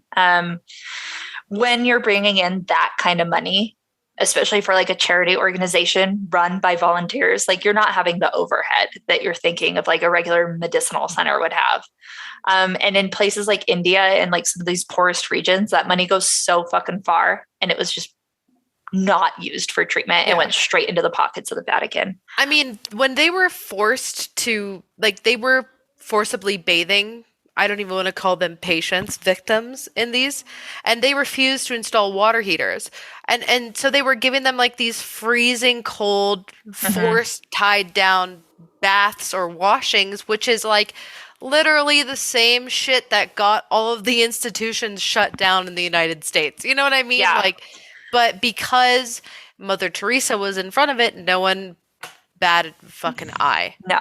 When you're bringing in that kind of money, especially for like a charity organization run by volunteers, like you're not having the overhead that you're thinking of like a regular medicinal center would have. And in places like India and like some of these poorest regions, that money goes so fucking far, and it was just not used for treatment. It went straight into the pockets of the Vatican. I mean, when they were forced to, like, they were forcibly bathing, I don't even want to call them patients, victims in these, and they refused to install water heaters. And so they were giving them like these freezing cold, forced tied down baths or washings, which is like literally the same shit that got all of the institutions shut down in the United States. You know what I mean? Yeah. Like, but because Mother Teresa was in front of it, no one batted a fucking eye. No.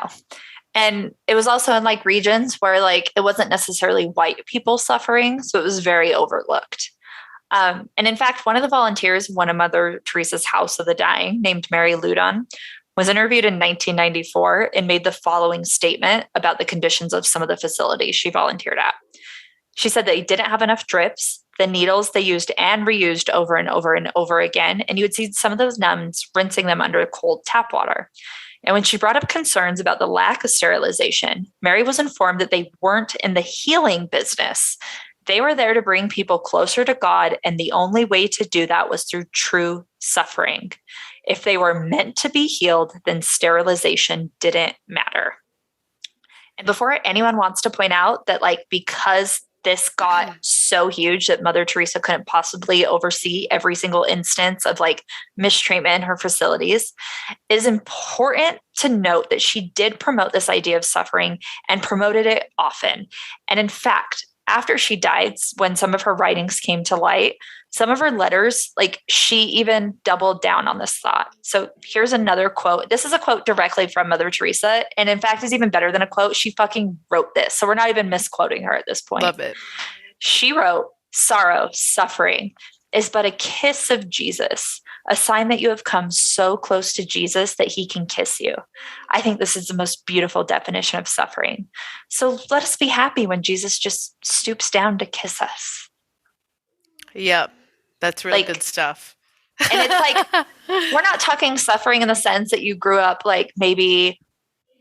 And it was also in like regions where like it wasn't necessarily white people suffering, so it was very overlooked. And in fact, one of the volunteers, one of Mother Teresa's House of the Dying, named Mary Loudon, was interviewed in 1994 and made the following statement about the conditions of some of the facilities she volunteered at. She said they didn't have enough drips. The needles they used and reused over and over and over again. And you would see some of those nuns rinsing them under cold tap water. And when she brought up concerns about the lack of sterilization, Mary was informed that they weren't in the healing business. They were there to bring people closer to God, and the only way to do that was through true suffering. If they were meant to be healed, then sterilization didn't matter. And before anyone wants to point out that, like, because this got so huge that Mother Teresa couldn't possibly oversee every single instance of like mistreatment in her facilities, it is important to note that she did promote this idea of suffering and promoted it often. And in fact, after she died, when some of her writings came to light, some of her letters, like she even doubled down on this thought. So here's another quote. This is a quote directly from Mother Teresa. And in fact, is even better than a quote. She fucking wrote this. So we're not even misquoting her at this point. Love it. She wrote, "Sorrow, suffering is but a kiss of Jesus, a sign that you have come so close to Jesus that he can kiss you. I think this is the most beautiful definition of suffering. So let us be happy when Jesus just stoops down to kiss us." Yep. That's really good stuff. And it's like, we're not talking suffering in the sense that you grew up like maybe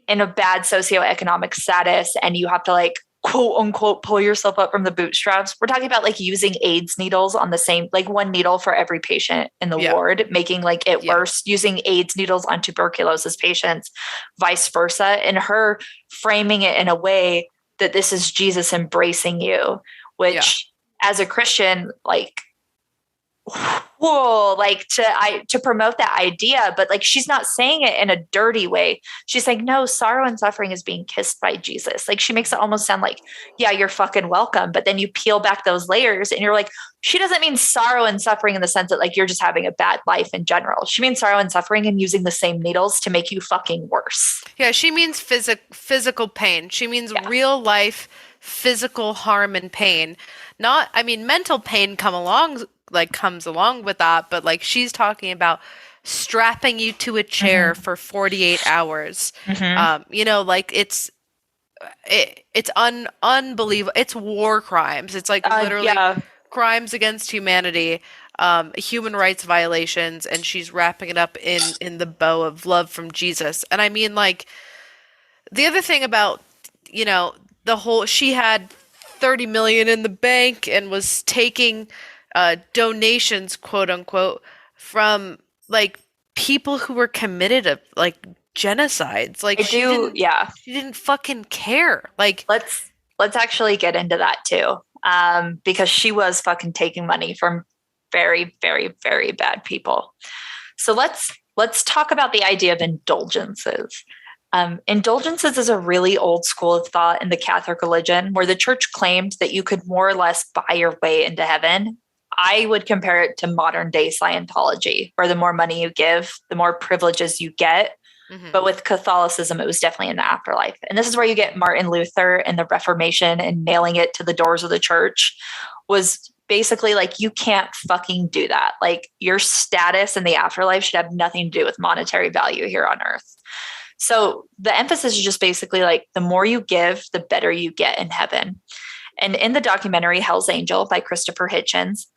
in a bad socioeconomic status and you have to like quote unquote pull yourself up from the bootstraps. We're talking about like using AIDS needles on the same, like one needle for every patient in the ward, making like it worse, using AIDS needles on tuberculosis patients, vice versa. And her framing it in a way that this is Jesus embracing you, which as a Christian, like, whoa, like to promote that idea, but like she's not saying it in a dirty way. She's like, no, sorrow and suffering is being kissed by Jesus. Like she makes it almost sound like, yeah, you're fucking welcome. But then you peel back those layers and you're like, she doesn't mean sorrow and suffering in the sense that like you're just having a bad life in general. She means sorrow and suffering and using the same needles to make you fucking worse. Yeah, she means physical pain. She means real life physical harm and pain. Not, I mean, mental pain comes along with that, but like she's talking about strapping you to a chair for 48 hours. Like it's unbelievable. It's war crimes. It's like literally crimes against humanity, human rights violations, and she's wrapping it up in the bow of love from Jesus. And I mean, like, the other thing about, the whole, she had 30 million in the bank and was taking donations, quote unquote, from like people who were committed to like genocides. Like she didn't fucking care. Like let's actually get into that too. Because she was fucking taking money from very, very, very bad people. So let's talk about the idea of indulgences. Indulgences is a really old school of thought in the Catholic religion where the church claimed that you could more or less buy your way into heaven. I would compare it to modern day Scientology, where the more money you give, the more privileges you get. But with Catholicism, it was definitely in the afterlife. And this is where you get Martin Luther and the Reformation and nailing it to the doors of the church was basically like, you can't fucking do that. Like your status in the afterlife should have nothing to do with monetary value here on earth. So the emphasis is just basically like the more you give, the better you get in heaven. And in the documentary Hell's Angel by Christopher Hitchens,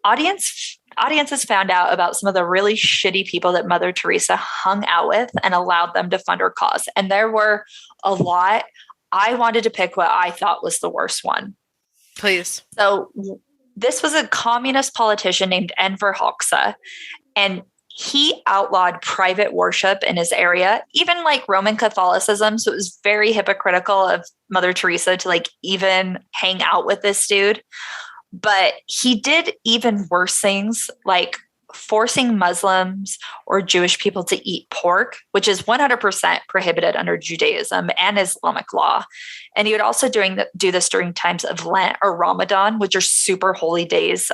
audiences found out about some of the really shitty people that Mother Teresa hung out with and allowed them to fund her cause. And there were a lot. I wanted to pick what I thought was the worst one. Please. So this was a communist politician named Enver Hoxha, and he outlawed private worship in his area, even like Roman Catholicism. So it was very hypocritical of Mother Teresa to like even hang out with this dude. But he did even worse things like forcing Muslims or Jewish people to eat pork, which is 100% prohibited under Judaism and Islamic law. And he would also do this during times of Lent or Ramadan, which are super holy days,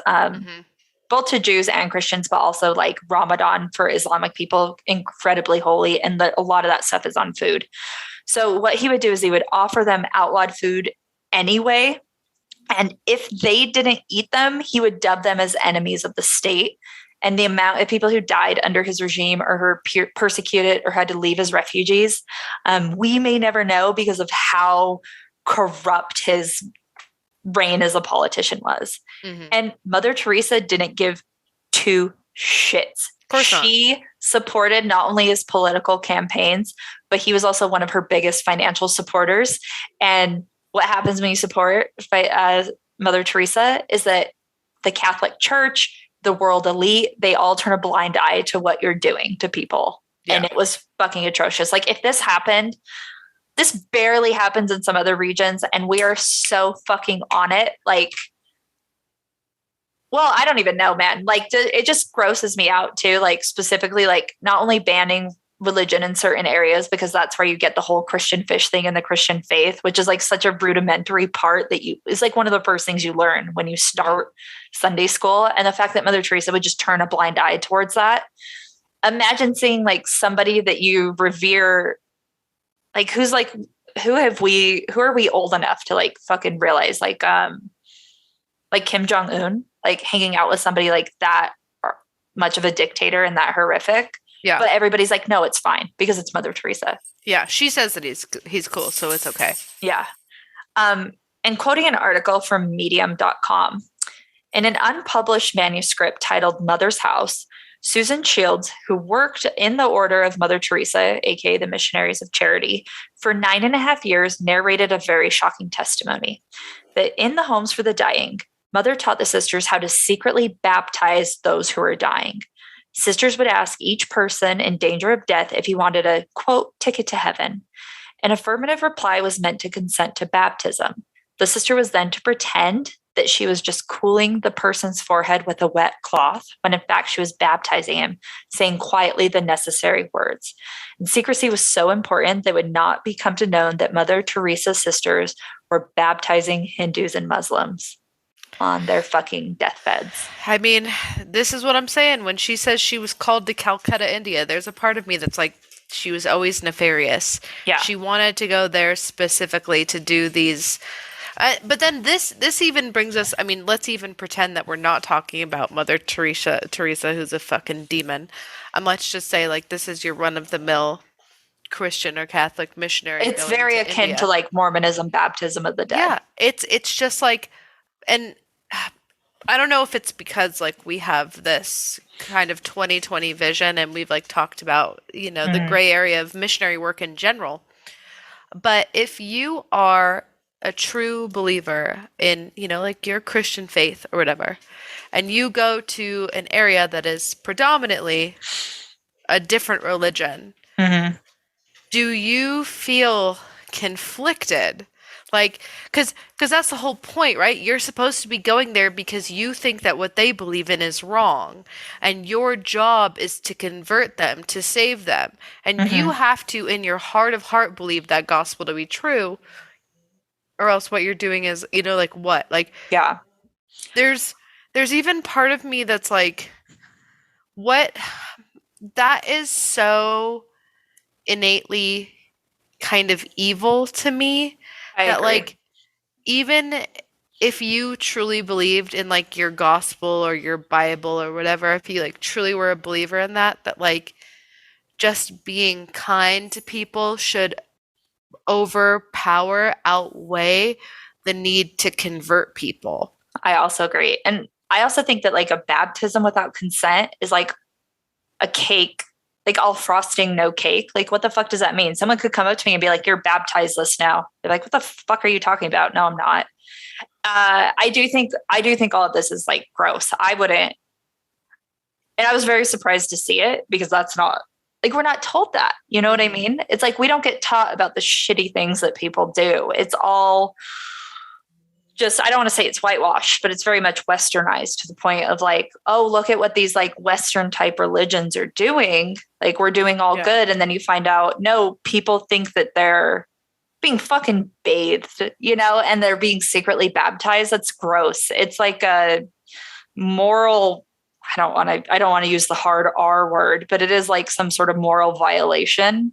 both to Jews and Christians, but also like Ramadan for Islamic people, incredibly holy. And a lot of that stuff is on food. So what he would do is he would offer them outlawed food anyway. And if they didn't eat them, he would dub them as enemies of the state. And the amount of people who died under his regime or were persecuted or had to leave as refugees, we may never know because of how corrupt his reign as a politician was. And Mother Teresa didn't give two shits. Of course she supported not only his political campaigns, but he was also one of her biggest financial supporters. And what happens when you support Mother Teresa is that the Catholic Church, the world elite, they all turn a blind eye to what you're doing to people. Yeah. And it was fucking atrocious. Like if this happened, this barely happens in some other regions and we are so fucking on it. Like, well, I don't even know, man. Like it just grosses me out too. Like specifically, like not only banning religion in certain areas, because that's where you get the whole Christian fish thing and the Christian faith, which is like such a rudimentary part that is like one of the first things you learn when you start Sunday school. And the fact that Mother Teresa would just turn a blind eye towards that. Imagine seeing like somebody that you revere, like who are we old enough to like fucking realize like Kim Jong-un, like hanging out with somebody like that much of a dictator and that horrific. Yeah. But everybody's like, no, it's fine because it's Mother Teresa. Yeah. She says that he's cool. So it's okay. Yeah. And quoting an article from medium.com, in an unpublished manuscript titled Mother's House, Susan Shields, who worked in the Order of Mother Teresa, aka the Missionaries of Charity, for 9.5 years, narrated a very shocking testimony that in the homes for the dying, Mother taught the sisters how to secretly baptize those who were dying. Sisters would ask each person in danger of death if he wanted a, quote, ticket to heaven. An affirmative reply was meant to consent to baptism. The sister was then to pretend that she was just cooling the person's forehead with a wet cloth, when in fact she was baptizing him, saying quietly the necessary words. And secrecy was so important that it would not become to known that Mother Teresa's sisters were baptizing Hindus and Muslims on their fucking deathbeds. I mean, this is what I'm saying. When she says she was called to Calcutta, India, there's a part of me that's like, she was always nefarious. Yeah. She wanted to go there specifically to do these But then this even brings us. I mean, let's even pretend that we're not talking about Mother Teresa, who's a fucking demon, and let's just say like this is your run of the mill Christian or Catholic missionary It's going very to akin India. to like Mormonism, baptism of the dead. Yeah, it's just like, and I don't know if it's because like we have this kind of 2020 vision and we've like talked about, you know, the gray area of missionary work in general. But if you are a true believer in, you know, like your Christian faith or whatever, and you go to an area that is predominantly a different religion, do you feel conflicted? Like, because that's the whole point, right? You're supposed to be going there because you think that what they believe in is wrong, and your job is to convert them, to save them, and you have to, in your heart of heart, believe that gospel to be true, or else what you're doing is, you know, like what? Like, Yeah. there's even part of me that's like, what? That is so innately kind of evil to me I that agree. like even if you truly believed in like your gospel or your Bible or whatever, if you like truly were a believer in that, that like just being kind to people should outweigh the need to convert people. I also agree. And I also think that like a baptism without consent is like a cake, like all frosting, no cake. Like, what the fuck does that mean? Someone could come up to me and be like, "You're baptized list now." They're like, "What the fuck are you talking about?" No, I'm not. I do think all of this is like gross. I wouldn't, and I was very surprised to see it because that's not like we're not told that. You know what I mean? It's like we don't get taught about the shitty things that people do. It's all just, I don't want to say it's whitewashed, but it's very much westernized to the point of like, oh, look at what these like Western type religions are doing. Like we're doing all good. And then you find out, no, people think that they're being fucking bathed, you know, and they're being secretly baptized. That's gross. It's like a moral, I don't want to use the hard R word, but it is like some sort of moral violation.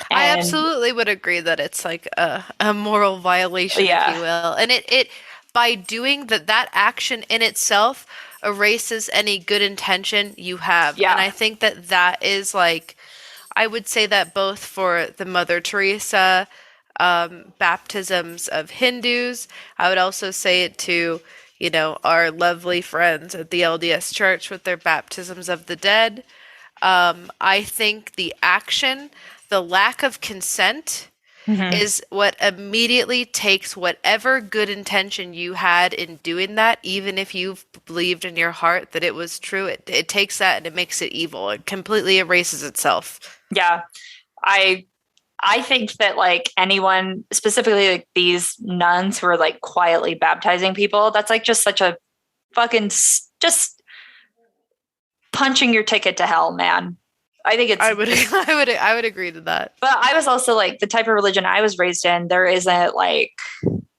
I absolutely would agree that it's like a moral violation, if you will. And it by doing that action in itself erases any good intention you have. Yeah. And I think that is like, I would say that both for the Mother Teresa baptisms of Hindus, I would also say it to, you know, our lovely friends at the LDS Church with their baptisms of the dead. I think the action, the lack of consent, is what immediately takes whatever good intention you had in doing that, even if you've believed in your heart that it was true. It takes that and it makes it evil. It completely erases itself. Yeah. I think that like anyone, specifically like these nuns who are like quietly baptizing people, that's like just such a fucking just punching your ticket to hell, man. I think it's. I would agree to that. But I was also like the type of religion I was raised in. There isn't like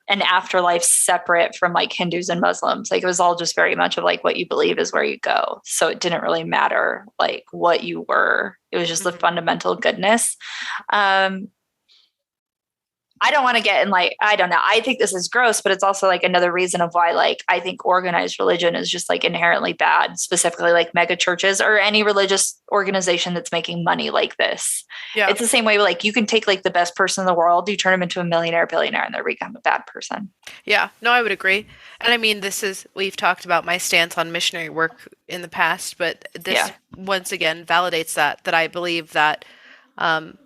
an afterlife separate from like Hindus and Muslims. Like it was all just very much of like what you believe is where you go. So it didn't really matter like what you were. It was just the fundamental goodness. I don't want to get in like, I don't know. I think this is gross, but it's also like another reason of why like I think organized religion is just like inherently bad, specifically like mega churches or any religious organization that's making money like this. Yeah. It's the same way like you can take like the best person in the world, you turn them into a millionaire, billionaire, and they become a bad person. Yeah, no, I would agree. And I mean, we've talked about my stance on missionary work in the past, but this once again validates that I believe that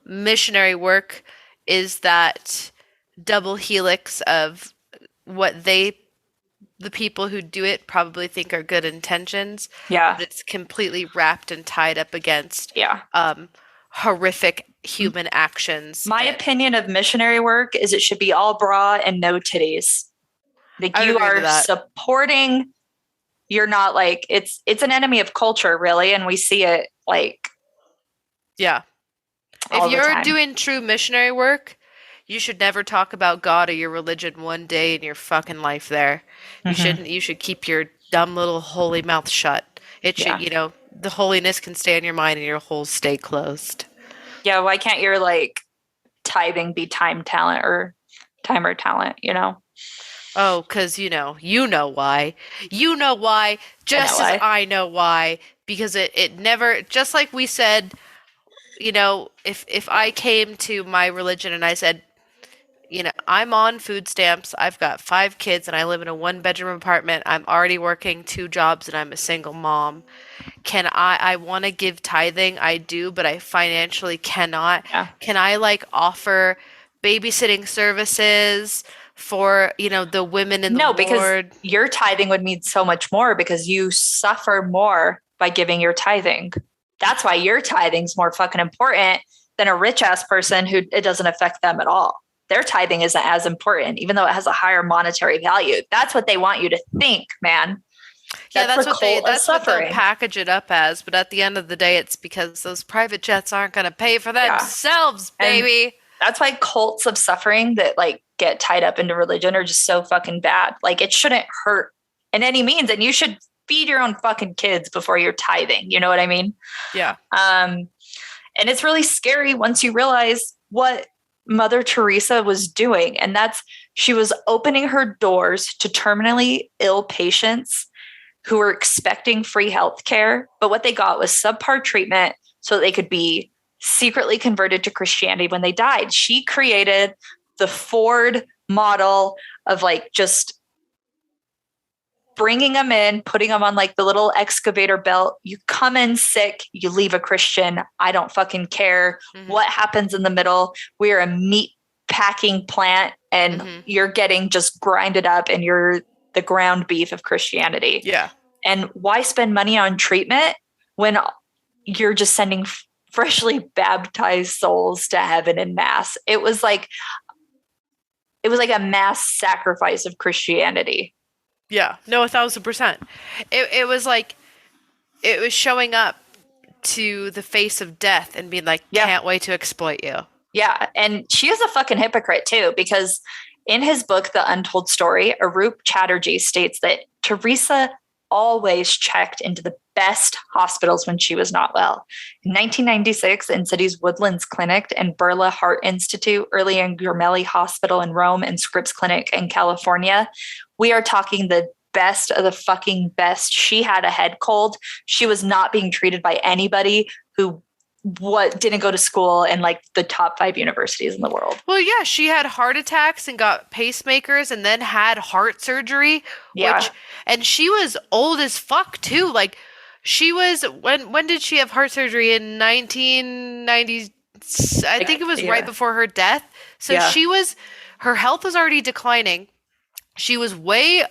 missionary work is that double helix of what the people who do it probably think are good intentions. Yeah. But it's completely wrapped and tied up against horrific human actions. My opinion of missionary work is it should be all bra and no titties. Like you are supporting, you're not like, it's an enemy of culture, really. And we see it like. Yeah. If you're doing true missionary work, you should never talk about God or your religion one day in your fucking life there. You shouldn't. You should keep your dumb little holy mouth shut. It should, you know, the holiness can stay in your mind and your holes stay closed. Yeah, why can't your like tithing be time or talent, you know? Oh, because you know why. You know why, just as why. I know why. Because it never, just like we said, if I came to my religion and I said, I'm on food stamps, I've got 5 kids, and I live in a 1-bedroom apartment, I'm already working 2 jobs, and I'm a single mom. I want to give tithing, I do, but I financially cannot. Yeah. Can I offer babysitting services for, the women in the No, because Lord? your tithing would mean so much more because you suffer more by giving your tithing. That's why your tithing's more fucking important than a rich ass person who it doesn't affect them at all. Their tithing isn't as important, even though it has a higher monetary value. That's what they want you to think, man. Yeah, That's what they'll package it up as, but at the end of the day, it's because those private jets aren't going to pay for themselves, baby. And that's why cults of suffering that get tied up into religion are just so fucking bad. It shouldn't hurt in any means, and you should feed your own fucking kids before you're tithing. You know what I mean? Yeah. And it's really scary once you realize what Mother Teresa was doing, and she was opening her doors to terminally ill patients who were expecting free health care, but what they got was subpar treatment so that they could be secretly converted to Christianity when they died. She created the Ford model of just bringing them in, putting them on the little excavator belt. You come in sick, you leave a Christian. I don't fucking care what happens in the middle. We're a meat packing plant and you're getting just grinded up and you're the ground beef of Christianity. Yeah. And why spend money on treatment when you're just sending freshly baptized souls to heaven in mass? It was like a mass sacrifice of Christianity. Yeah, no, 1,000%. It was it was showing up to the face of death and being can't wait to exploit you. Yeah, and she is a fucking hypocrite too, because in his book, The Untold Story, Arup Chatterjee states that Teresa always checked into the best hospitals when she was not well. In 1996, in City's Woodlands Clinic and Burla Heart Institute, Early and Gemelli Hospital in Rome, and Scripps Clinic in California, we are talking the best of the fucking best. She had a head cold. She was not being treated by anybody who didn't go to school in the top 5 universities in the world. Well, yeah, she had heart attacks and got pacemakers and then had heart surgery. Yeah. And she was old as fuck too. She was, when did she have heart surgery? In 1990, I think it was right before her death. So her health was already declining. She was way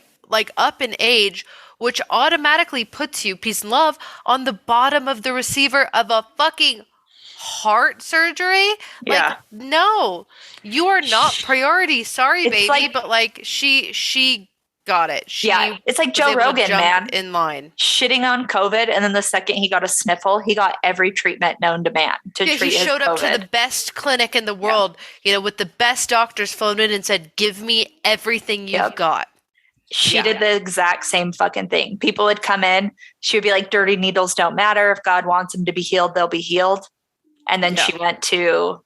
up in age, which automatically puts you, peace and love, on the bottom of the receiver of a fucking heart surgery. No, you are not priority. Sorry, baby, but she got it. It's like Joe Rogan, man, in line, shitting on COVID, and then the second he got a sniffle, he got every treatment known to man to treat his COVID. He showed up to the best clinic in the world, with the best doctors, phoned in and said, "Give me everything you've got." She did the exact same fucking thing. People would come in. She would be like, dirty needles don't matter. If God wants them to be healed, they'll be healed. And then she went to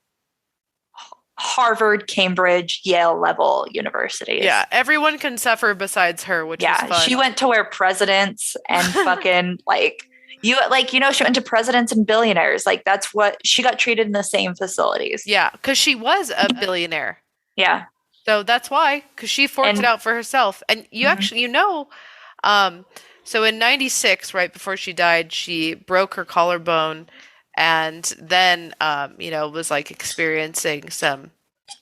Harvard, Cambridge, Yale level universities. Yeah, everyone can suffer besides her, which is fun. She went to where presidents and fucking she went to presidents and billionaires. That's what she got treated in the same facilities. Yeah, because she was a billionaire. Yeah. So that's why, because she forked it out for herself. And you actually, so in 96, right before she died, she broke her collarbone and then, was experiencing some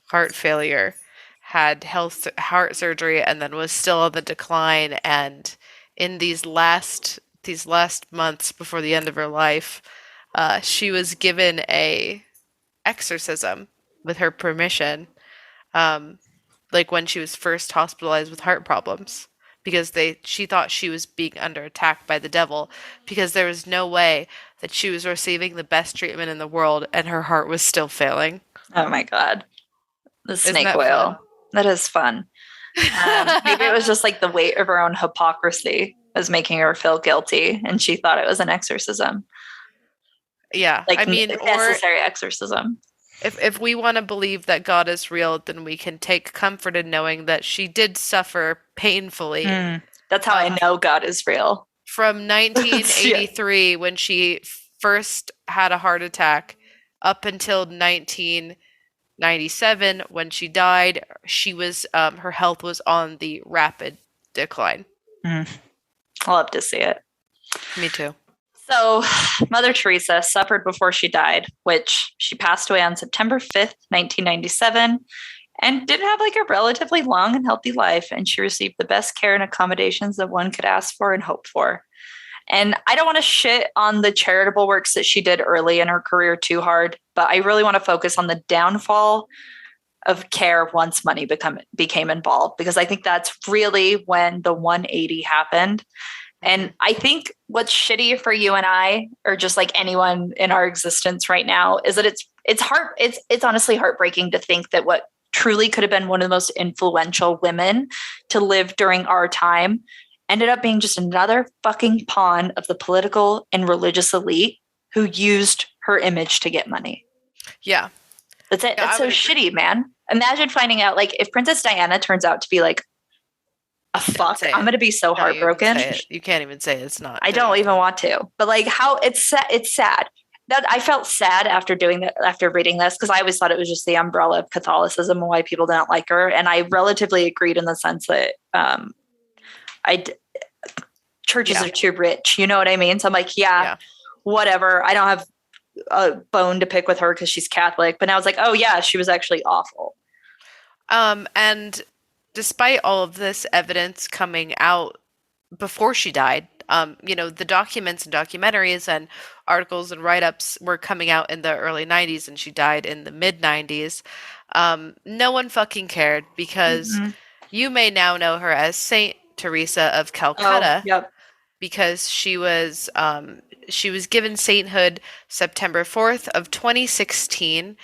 heart failure, had heart surgery, and then was still on the decline. And in these last months before the end of her life, she was given a exorcism with her permission. When she was first hospitalized with heart problems, because she thought she was being under attack by the devil, because there was no way that she was receiving the best treatment in the world and her heart was still failing. Oh my God. The snake oil. Fun? That is fun. Maybe it was just the weight of her own hypocrisy was making her feel guilty and she thought it was an exorcism. Yeah. necessary exorcism. If we want to believe that God is real, then we can take comfort in knowing that she did suffer painfully. That's how I know God is real. From 1983, when she first had a heart attack, up until 1997, when she died, she was her health was on the rapid decline. I'll have to see it. Me too. So, Mother Teresa suffered before she died, which she passed away on September 5th, 1997, and did have like a relatively long and healthy life. And she received the best care and accommodations that one could ask for and hope for. And I don't want to shit on the charitable works that she did early in her career too hard, but I really want to focus on the downfall of care once money became involved, because I think that's really when the 180 happened. And I think what's shitty for you and I, or just like anyone in our existence right now, is that it's honestly heartbreaking to think that what truly could have been one of the most influential women to live during our time ended up being just another fucking pawn of the political and religious elite who used her image to get money. Yeah. That's it. Yeah, that's so shitty, man. Imagine finding out, like, if Princess Diana turns out to be like a fuck, I'm going to be so heartbroken. You can't even say it's not. I don't even want to. But like, how it's sad. That I felt sad after reading this, because I always thought it was just the umbrella of Catholicism and why people didn't like her. And I relatively agreed in the sense that churches are too rich. You know what I mean? So I'm like, whatever. I don't have a bone to pick with her because she's Catholic. But now it's like, oh yeah, she was actually awful. And despite all of this evidence coming out before she died, the documents and documentaries and articles and write-ups were coming out in the early 90s, and she died in the mid-90s. No one fucking cared, because you may now know her as Saint Teresa of Calcutta. Because she was given sainthood September 4th of 2016.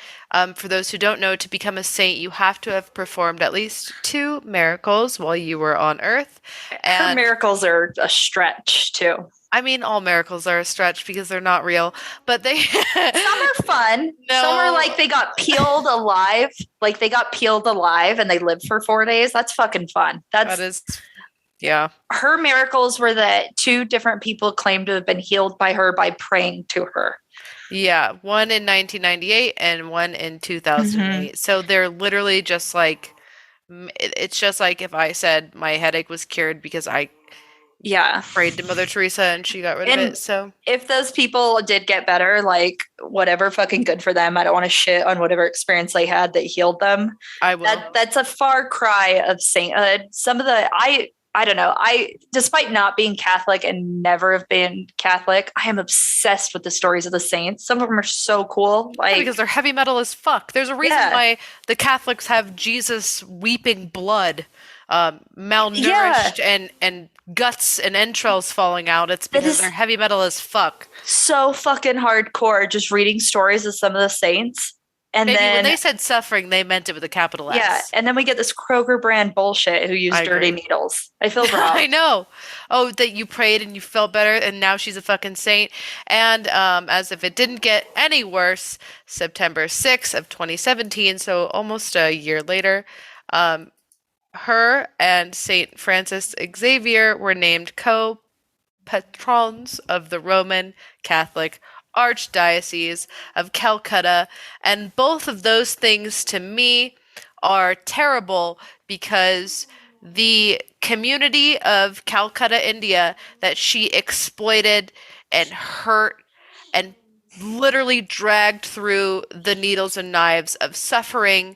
For those who don't know, to become a saint, you have to have performed at least 2 miracles while you were on Earth. And her miracles are a stretch too. I mean, all miracles are a stretch because they're not real, but some are fun. No. Some are like they got peeled alive. Like they got peeled alive and they lived for 4 days. That's fucking fun. That is. Yeah. Her miracles were that 2 different people claimed to have been healed by her by praying to her. Yeah. One in 1998 and one in 2008. So they're literally just like, it's just like if I said my headache was cured because I prayed to Mother Teresa and she got rid of it. So if those people did get better, like whatever, fucking good for them. I don't want to shit on whatever experience they had that healed them. I will. That's a far cry of sainthood. Some of the, I don't know. Despite not being Catholic and never have been Catholic, I am obsessed with the stories of the saints. Some of them are so cool. Like, because they're heavy metal as fuck. There's a reason why the Catholics have Jesus weeping blood, malnourished and guts and entrails falling out. It's because they're heavy metal as fuck. So fucking hardcore. Just reading stories of some of the saints. And maybe then when they said suffering, they meant it with a capital S. Yeah, and then we get this Kroger brand bullshit who use dirty needles. I feel wrong. I know. Oh, that you prayed and you felt better, and now she's a fucking saint. And as if it didn't get any worse, September 6th of 2017, so almost a year later, her and Saint Francis Xavier were named co-patrons of the Roman Catholic Archdiocese of Calcutta, and both of those things to me are terrible, because the community of Calcutta, India, that she exploited and hurt and literally dragged through the needles and knives of suffering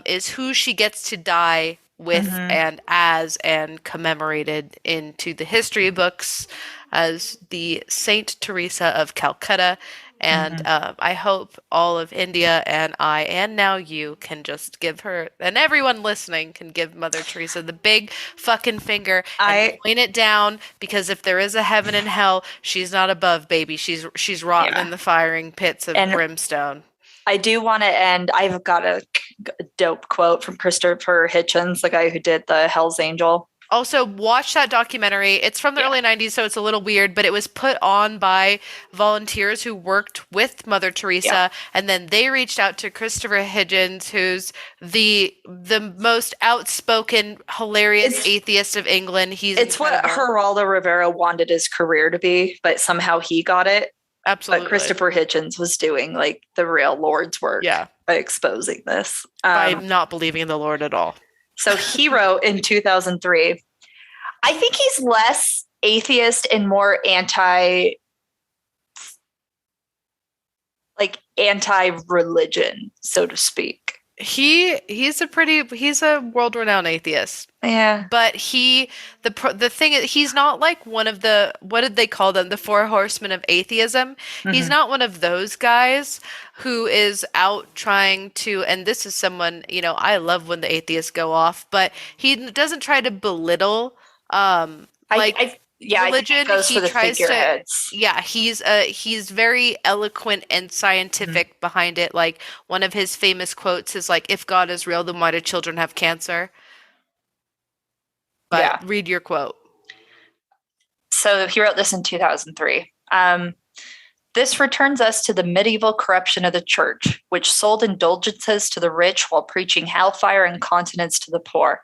is who she gets to die with and as, and commemorated into the history books as the Saint Teresa of Calcutta. And I hope all of India and I, and now you, can just give her, and everyone listening can give Mother Teresa the big fucking finger and point it down, because if there is a heaven and hell, she's not above, baby. She's rotten in the firing pits of brimstone. I do want to end. I've got a dope quote from Christopher Hitchens, the guy who did the Hell's Angel Also, watch that documentary. It's from the early 90s, so it's a little weird, but it was put on by volunteers who worked with Mother Teresa, and then they reached out to Christopher Hitchens, who's the most outspoken, hilarious atheist of England. It's incredible. What Geraldo Rivera wanted his career to be, but somehow he got it. Absolutely. But Christopher Hitchens was doing like the real Lord's work by exposing this. By not believing in the Lord at all. So he wrote in 2003, I think he's less atheist and more anti-religion, so to speak. He's a world-renowned atheist. Yeah. But the thing is, he's not like one of the, what did they call them? The four horsemen of atheism. Mm-hmm. He's not one of those guys who is out trying to, and this is someone, I love when the atheists go off, but he doesn't try to belittle, religion. He tries to. Yeah, he's very eloquent and scientific behind it. Like one of his famous quotes is like, "If God is real, then why do children have cancer?" But read your quote. So he wrote this in 2003. This returns us to the medieval corruption of the church, which sold indulgences to the rich while preaching hellfire and continence to the poor.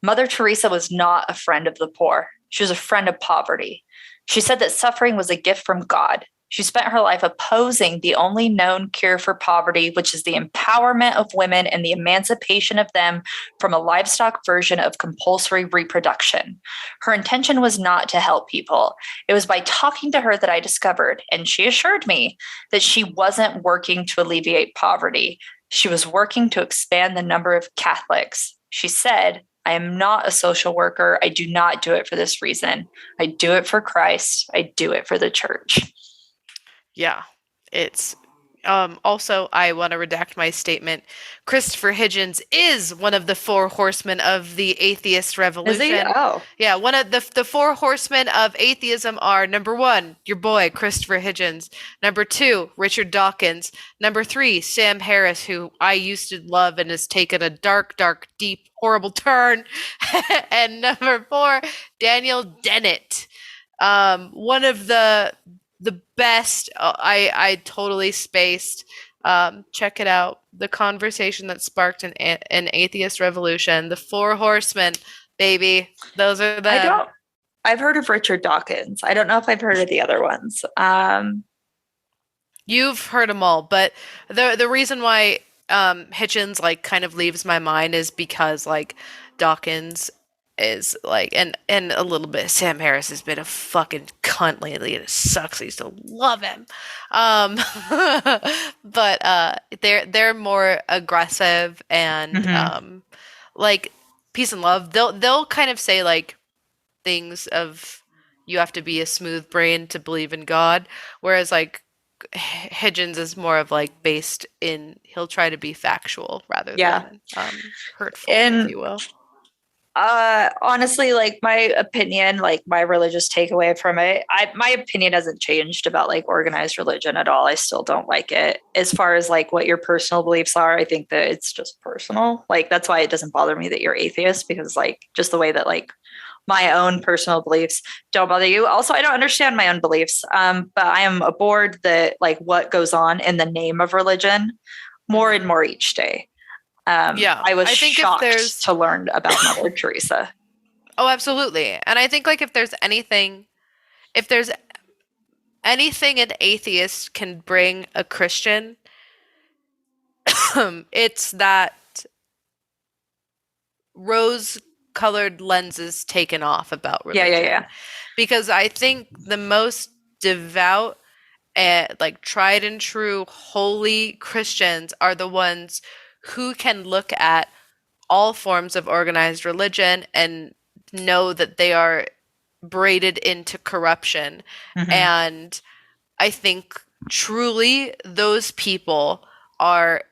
Mother Teresa was not a friend of the poor. She was a friend of poverty. She said that suffering was a gift from God. She spent her life opposing the only known cure for poverty, which is the empowerment of women and the emancipation of them from a livestock version of compulsory reproduction. Her intention was not to help people. It was by talking to her that I discovered, and she assured me, that she wasn't working to alleviate poverty. She was working to expand the number of Catholics. She said, I am not a social worker. I do not do it for this reason. I do it for Christ. I do it for the church. Yeah, it's also, I want to redact my statement. Christopher Hitchens is one of the four horsemen of the atheist revolution. Is he? Oh. Yeah, one of the four horsemen of atheism are, number 1, your boy, Christopher Hitchens. Number 2, Richard Dawkins. Number 3, Sam Harris, who I used to love and has taken a dark, dark, deep, horrible turn. And number 4, Daniel Dennett. One of the best. I totally spaced. Check it out. The conversation that sparked an atheist revolution. The four horsemen, baby. Those are them. I've heard of Richard Dawkins. I don't know if I've heard of the other ones. You've heard them all, but the reason why Hitchens like kind of leaves my mind is because like Dawkins is like, and a little bit Sam Harris has been a fucking cunt lately and it sucks. I used to love him. But they're more aggressive and like peace and love. They'll kind of say like things of you have to be a smooth brain to believe in God, whereas like Hitchens is more of like based in, he'll try to be factual rather than hurtful, if you will. Honestly, like my opinion, like my religious takeaway from it, my opinion hasn't changed about like organized religion at all. I still don't like it. As far as like what your personal beliefs are, I think that it's just personal. Like that's why it doesn't bother me that you're atheist, because like just the way that like my own personal beliefs don't bother you. Also, I don't understand my own beliefs. But I am aboard that like what goes on in the name of religion more and more each day. I was shocked to learn about Mother Teresa. Oh, absolutely. And I think like if there's anything an atheist can bring a Christian, it's that rose-colored lenses taken off about religion. Yeah. Because I think the most devout and like tried and true holy Christians are the ones who can look at all forms of organized religion and know that they are braided into corruption. And I think truly those people are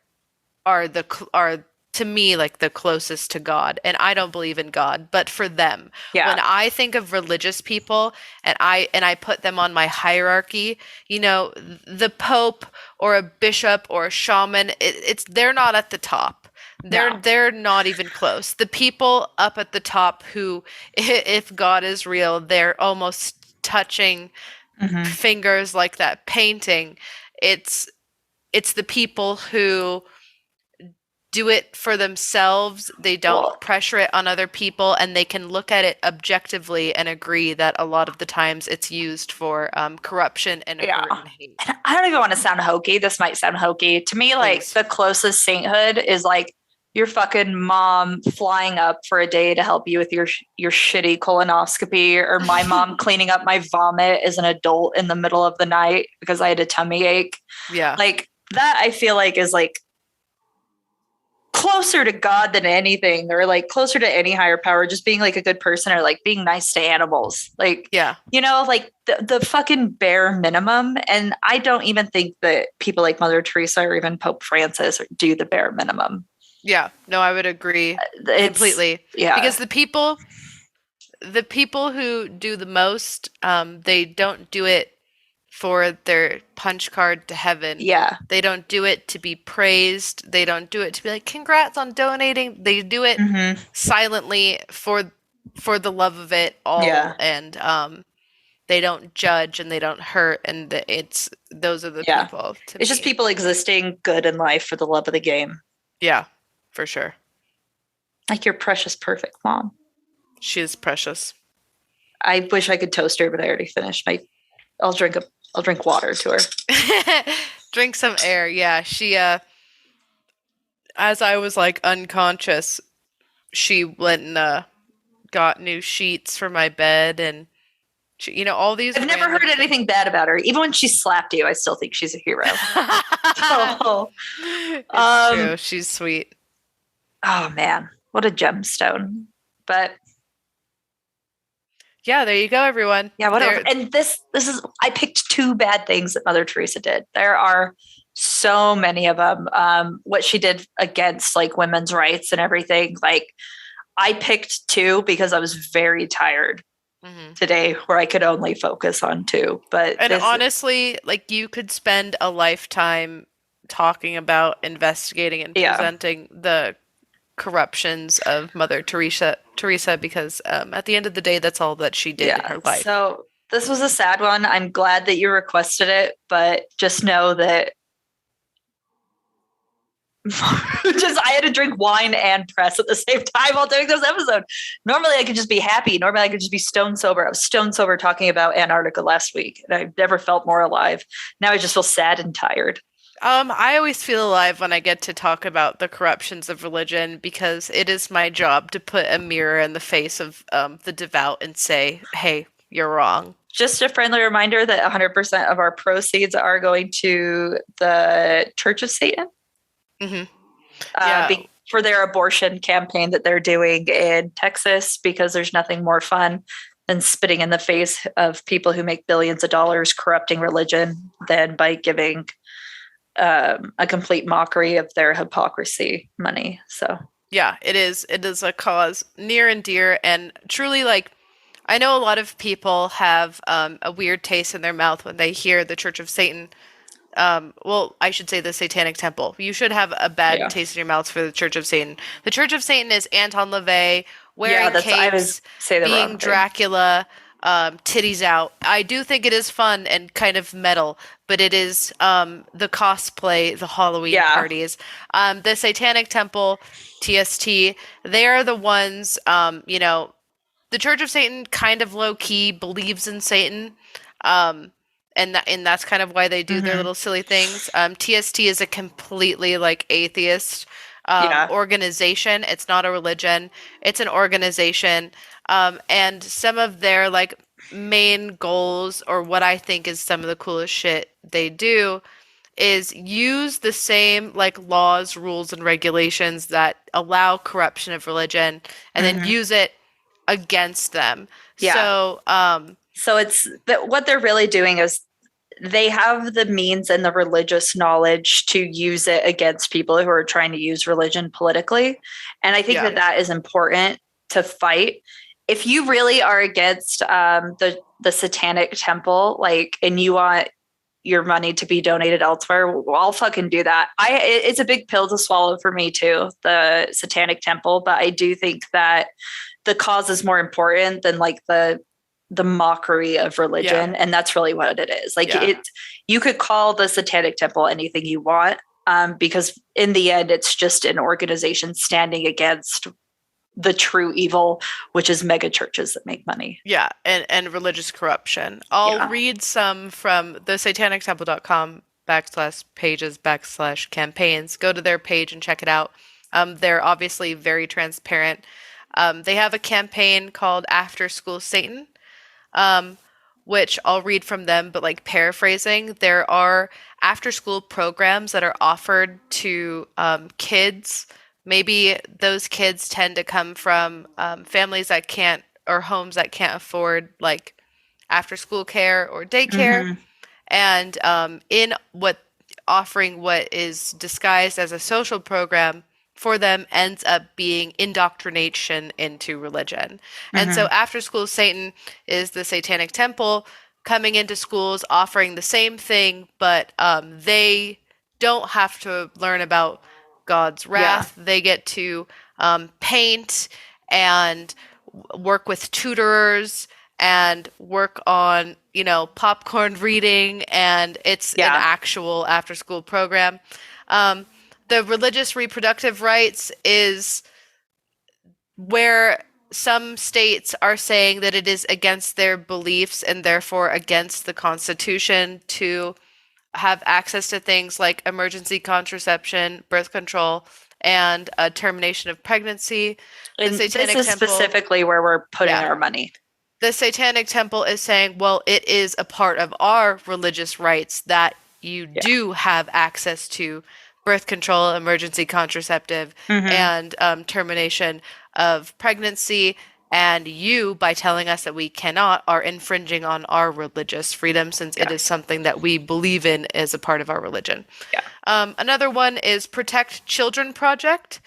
to me like the closest to God. And I don't believe in God, but for them, when I think of religious people and I put them on my hierarchy, the Pope or a bishop or a shaman, they're not at the top. They're not even close. The people up at the top who, if God is real, they're almost touching fingers like that painting. It's the people who do it for themselves. They don't pressure it on other people, and they can look at it objectively and agree that a lot of the times it's used for corruption and hurt and hate. And I don't even want to sound hokey. This might sound hokey. To me, like, the closest sainthood is like your fucking mom flying up for a day to help you with your shitty colonoscopy, or my mom cleaning up my vomit as an adult in the middle of the night because I had a tummy ache. Yeah. Like, that I feel like is like closer to God than anything, or like closer to any higher power, just being like a good person, or like being nice to animals. Like, you know, like the fucking bare minimum. And I don't even think that people like Mother Teresa or even Pope Francis do the bare minimum. Yeah, no, I would agree completely. Yeah. Because the people who do the most, they don't do it for their punch card to heaven. Yeah. They don't do it to be praised. They don't do it to be like, congrats on donating. They do it silently for the love of it all. Yeah. And they don't judge and they don't hurt. And those are the people. It's just people existing good in life for the love of the game. Yeah, for sure. Like your precious, perfect mom. She is precious. I wish I could toast her, but I already finished. I'll drink water to her. Drink some air. Yeah. She, as I was like unconscious, she went and got new sheets for my bed, and she, you know, all these. I've never heard anything bad about her. Even when she slapped you, I still think she's a hero. It's true. She's sweet. Oh man, what a gemstone. But yeah, there you go, everyone. Yeah, whatever. And this is, I picked 2 bad things that Mother Teresa did. There are so many of them. What she did against like women's rights and everything. Like, I picked 2 because I was very tired today, where I could only focus on 2. But honestly, like, you could spend a lifetime talking about investigating and presenting the corruptions of Mother Teresa, because at the end of the day, that's all that she did in her life. So this was a sad one. I'm glad that you requested it, but just know that I had to drink wine and press at the same time while doing this episode. Normally I could just be happy. Normally I could just be stone sober. I was stone sober talking about Antarctica last week, and I've never felt more alive. Now I just feel sad and tired. I always feel alive when I get to talk about the corruptions of religion, because it is my job to put a mirror in the face of the devout and say, hey, you're wrong. Just a friendly reminder that 100% of our proceeds are going to the Church of Satan. For their abortion campaign that they're doing in Texas, because there's nothing more fun than spitting in the face of people who make billions of dollars corrupting religion than by giving a complete mockery of their hypocrisy money. So yeah, it is a cause near and dear, and truly, like, I know a lot of people have a weird taste in their mouth when they hear the Church of Satan. Well, I should say the Satanic Temple. You should have a bad taste in your mouth for the Church of Satan. The Church of Satan is Anton LaVey wearing capes, being Dracula, titties out. I do think it is fun and kind of metal, but it is the cosplay, the Halloween parties. The Satanic Temple, TST, they are the ones, you know, the Church of Satan kind of low-key believes in Satan, and that's kind of why they do their little silly things. TST is a completely like atheist organization. It's not a religion. It's an organization. And some of their like main goals, or what I think is some of the coolest shit they do, is use the same like laws, rules, and regulations that allow corruption of religion, and then use it against them. So it's what they're really doing is they have the means and the religious knowledge to use it against people who are trying to use religion politically. And I think that is important to fight. If you really are against the Satanic Temple, like, and you want your money to be donated elsewhere, well, I'll fucking do that. It's a big pill to swallow for me too, the Satanic Temple, but I do think that the cause is more important than like the mockery of religion. And that's really what it is. Like you could call the Satanic Temple anything you want, because in the end, it's just an organization standing against the true evil, which is mega churches that make money. Yeah, and religious corruption. I'll read some from the satanictemple.com /pages/campaigns. Go to their page and check it out. They're obviously very transparent. They have a campaign called After School Satan, which I'll read from them, but like paraphrasing, there are after school programs that are offered to kids. Maybe those kids tend to come from families that can't, or homes that can't afford like after school care or daycare. And in offering what is disguised as a social program for them ends up being indoctrination into religion. And so After School Satan is the Satanic Temple coming into schools offering the same thing, but they don't have to learn about God's wrath. They get to paint and work with tutorers and work on, popcorn reading, and it's an actual after-school program. The religious reproductive rights is where some states are saying that it is against their beliefs and therefore against the Constitution to have access to things like emergency contraception, birth control, and a termination of pregnancy. And this is specifically where we're putting our money. The Satanic Temple is saying, well, it is a part of our religious rights that you do have access to birth control, emergency contraceptive, and termination of pregnancy. And you, by telling us that we cannot, are infringing on our religious freedom, since it is something that we believe in as a part of our religion. Another one is Protect Children Project,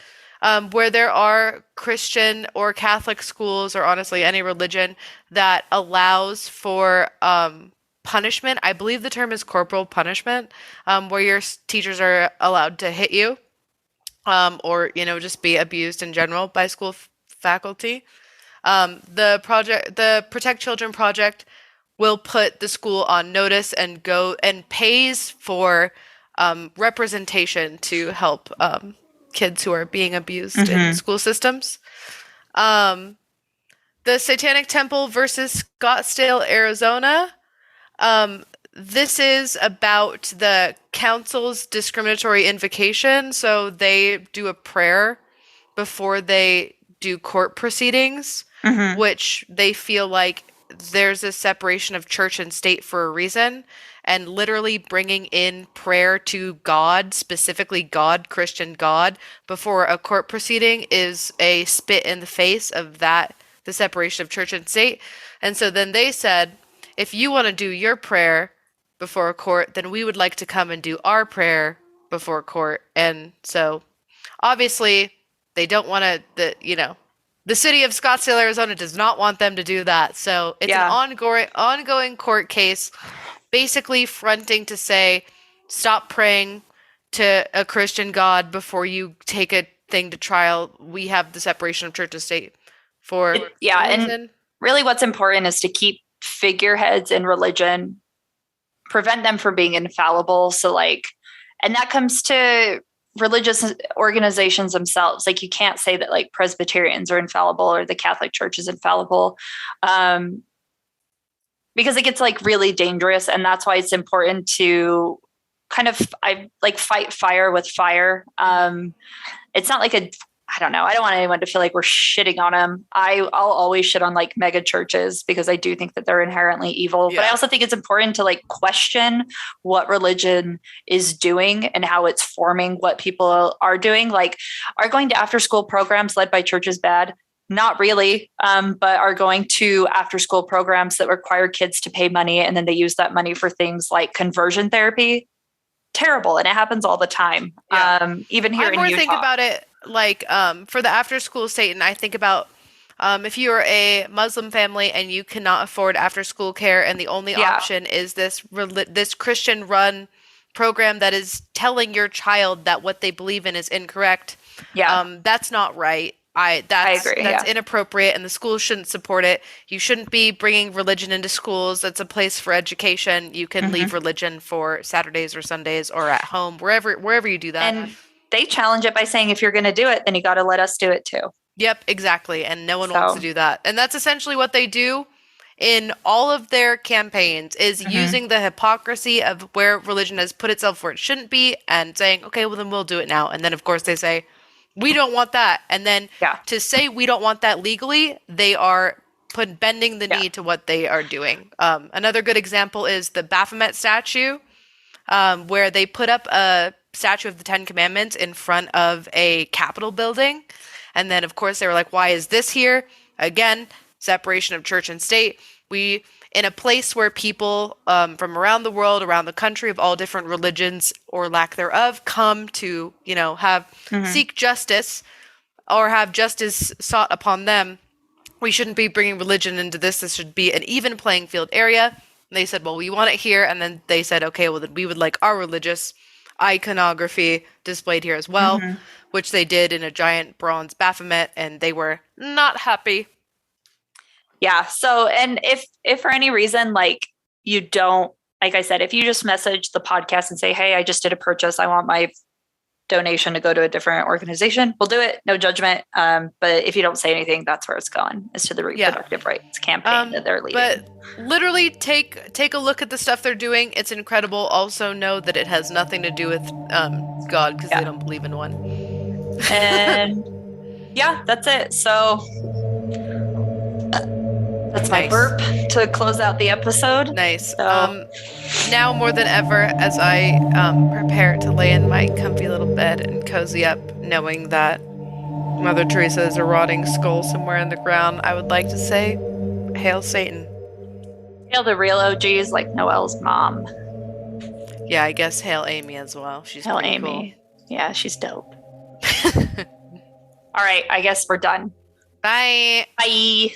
where there are Christian or Catholic schools, or honestly any religion, that allows for punishment. I believe the term is corporal punishment, where your teachers are allowed to hit you, or just be abused in general by school faculty. The Protect Children Project will put the school on notice and go and pays for representation to help kids who are being abused in school systems. The Satanic Temple versus Scottsdale, Arizona. This is about the council's discriminatory invocation. So they do a prayer before they do court proceedings, which they feel like there's a separation of church and state for a reason, and literally bringing in prayer to God, specifically God, Christian God, before a court proceeding is a spit in the face of the separation of church and state. And so then they said, if you want to do your prayer before a court, then we would like to come and do our prayer before court. And so obviously they don't want to, the city of Scottsdale, Arizona does not want them to do that. So it's an ongoing court case, basically fronting to say, stop praying to a Christian God before you take a thing to trial. We have the separation of church and state for and really what's important is to keep figureheads in religion, prevent them from being infallible. So and that comes to religious organizations themselves. Like, you can't say that like Presbyterians are infallible or the Catholic Church is infallible, because it gets like really dangerous. And that's why it's important to kind of fight fire with fire. It's not like I don't know. I don't want anyone to feel like we're shitting on them. I'll always shit on like mega churches because I do think that they're inherently evil. But I also think it's important to like question what religion is doing and how it's forming what people are doing. Like, are going to after school programs led by churches bad? Not really, but are going to after school programs that require kids to pay money and then they use that money for things like conversion therapy? Terrible. And it happens all the time. Even here in Utah. Think about it. Like, for the after school Satan, I think about If you're a Muslim family and you cannot afford after-school care, and the only option is this Christian-run program that is telling your child that what they believe in is incorrect, that's not right. I agree. That's inappropriate, and the schools shouldn't support it. You shouldn't be bringing religion into schools. It's a place for education. You can leave religion for Saturdays or Sundays or at home, wherever you do that. And they challenge it by saying, if you're going to do it, then you got to let us do it too. Yep, exactly. And no one wants to do that. And that's essentially what they do in all of their campaigns, is using the hypocrisy of where religion has put itself where it shouldn't be and saying, okay, well then we'll do it now. And then of course they say, we don't want that. And then to say we don't want that legally, they are bending the knee to what they are doing. Another good example is the Baphomet statue, where they put up a statue of the Ten Commandments in front of a Capitol building. And then, of course, they were like, why is this here? Again, separation of church and state. We, in a place where people from around the world, around the country, of all different religions or lack thereof, come to, seek justice or have justice sought upon them, we shouldn't be bringing religion into this. This should be an even playing field area. And they said, well, we want it here. And then they said, okay, well, then we would like our religious iconography displayed here as well, which they did in a giant bronze Baphomet, and they were not happy. Yeah. So, and if for any reason, like you don't, like I said, if you just message the podcast and say, hey, I just did a purchase, I want my donation to go to a different organization, we'll do it. No judgment. But if you don't say anything, that's where it's going, is to the reproductive rights campaign that they're leading. But literally take a look at the stuff they're doing. It's incredible. Also know that it has nothing to do with God, because they don't believe in one. And that's it. So that's my burp to close out the episode. Nice. So, now more than ever, as I prepare to lay in my comfy little bed and cozy up, knowing that Mother Teresa is a rotting skull somewhere in the ground, I would like to say, hail Satan. Hail the real OGs like Noelle's mom. Yeah, I guess hail Amy as well. She's hail pretty Amy. Cool. Yeah, she's dope. All right, I guess we're done. Bye. Bye.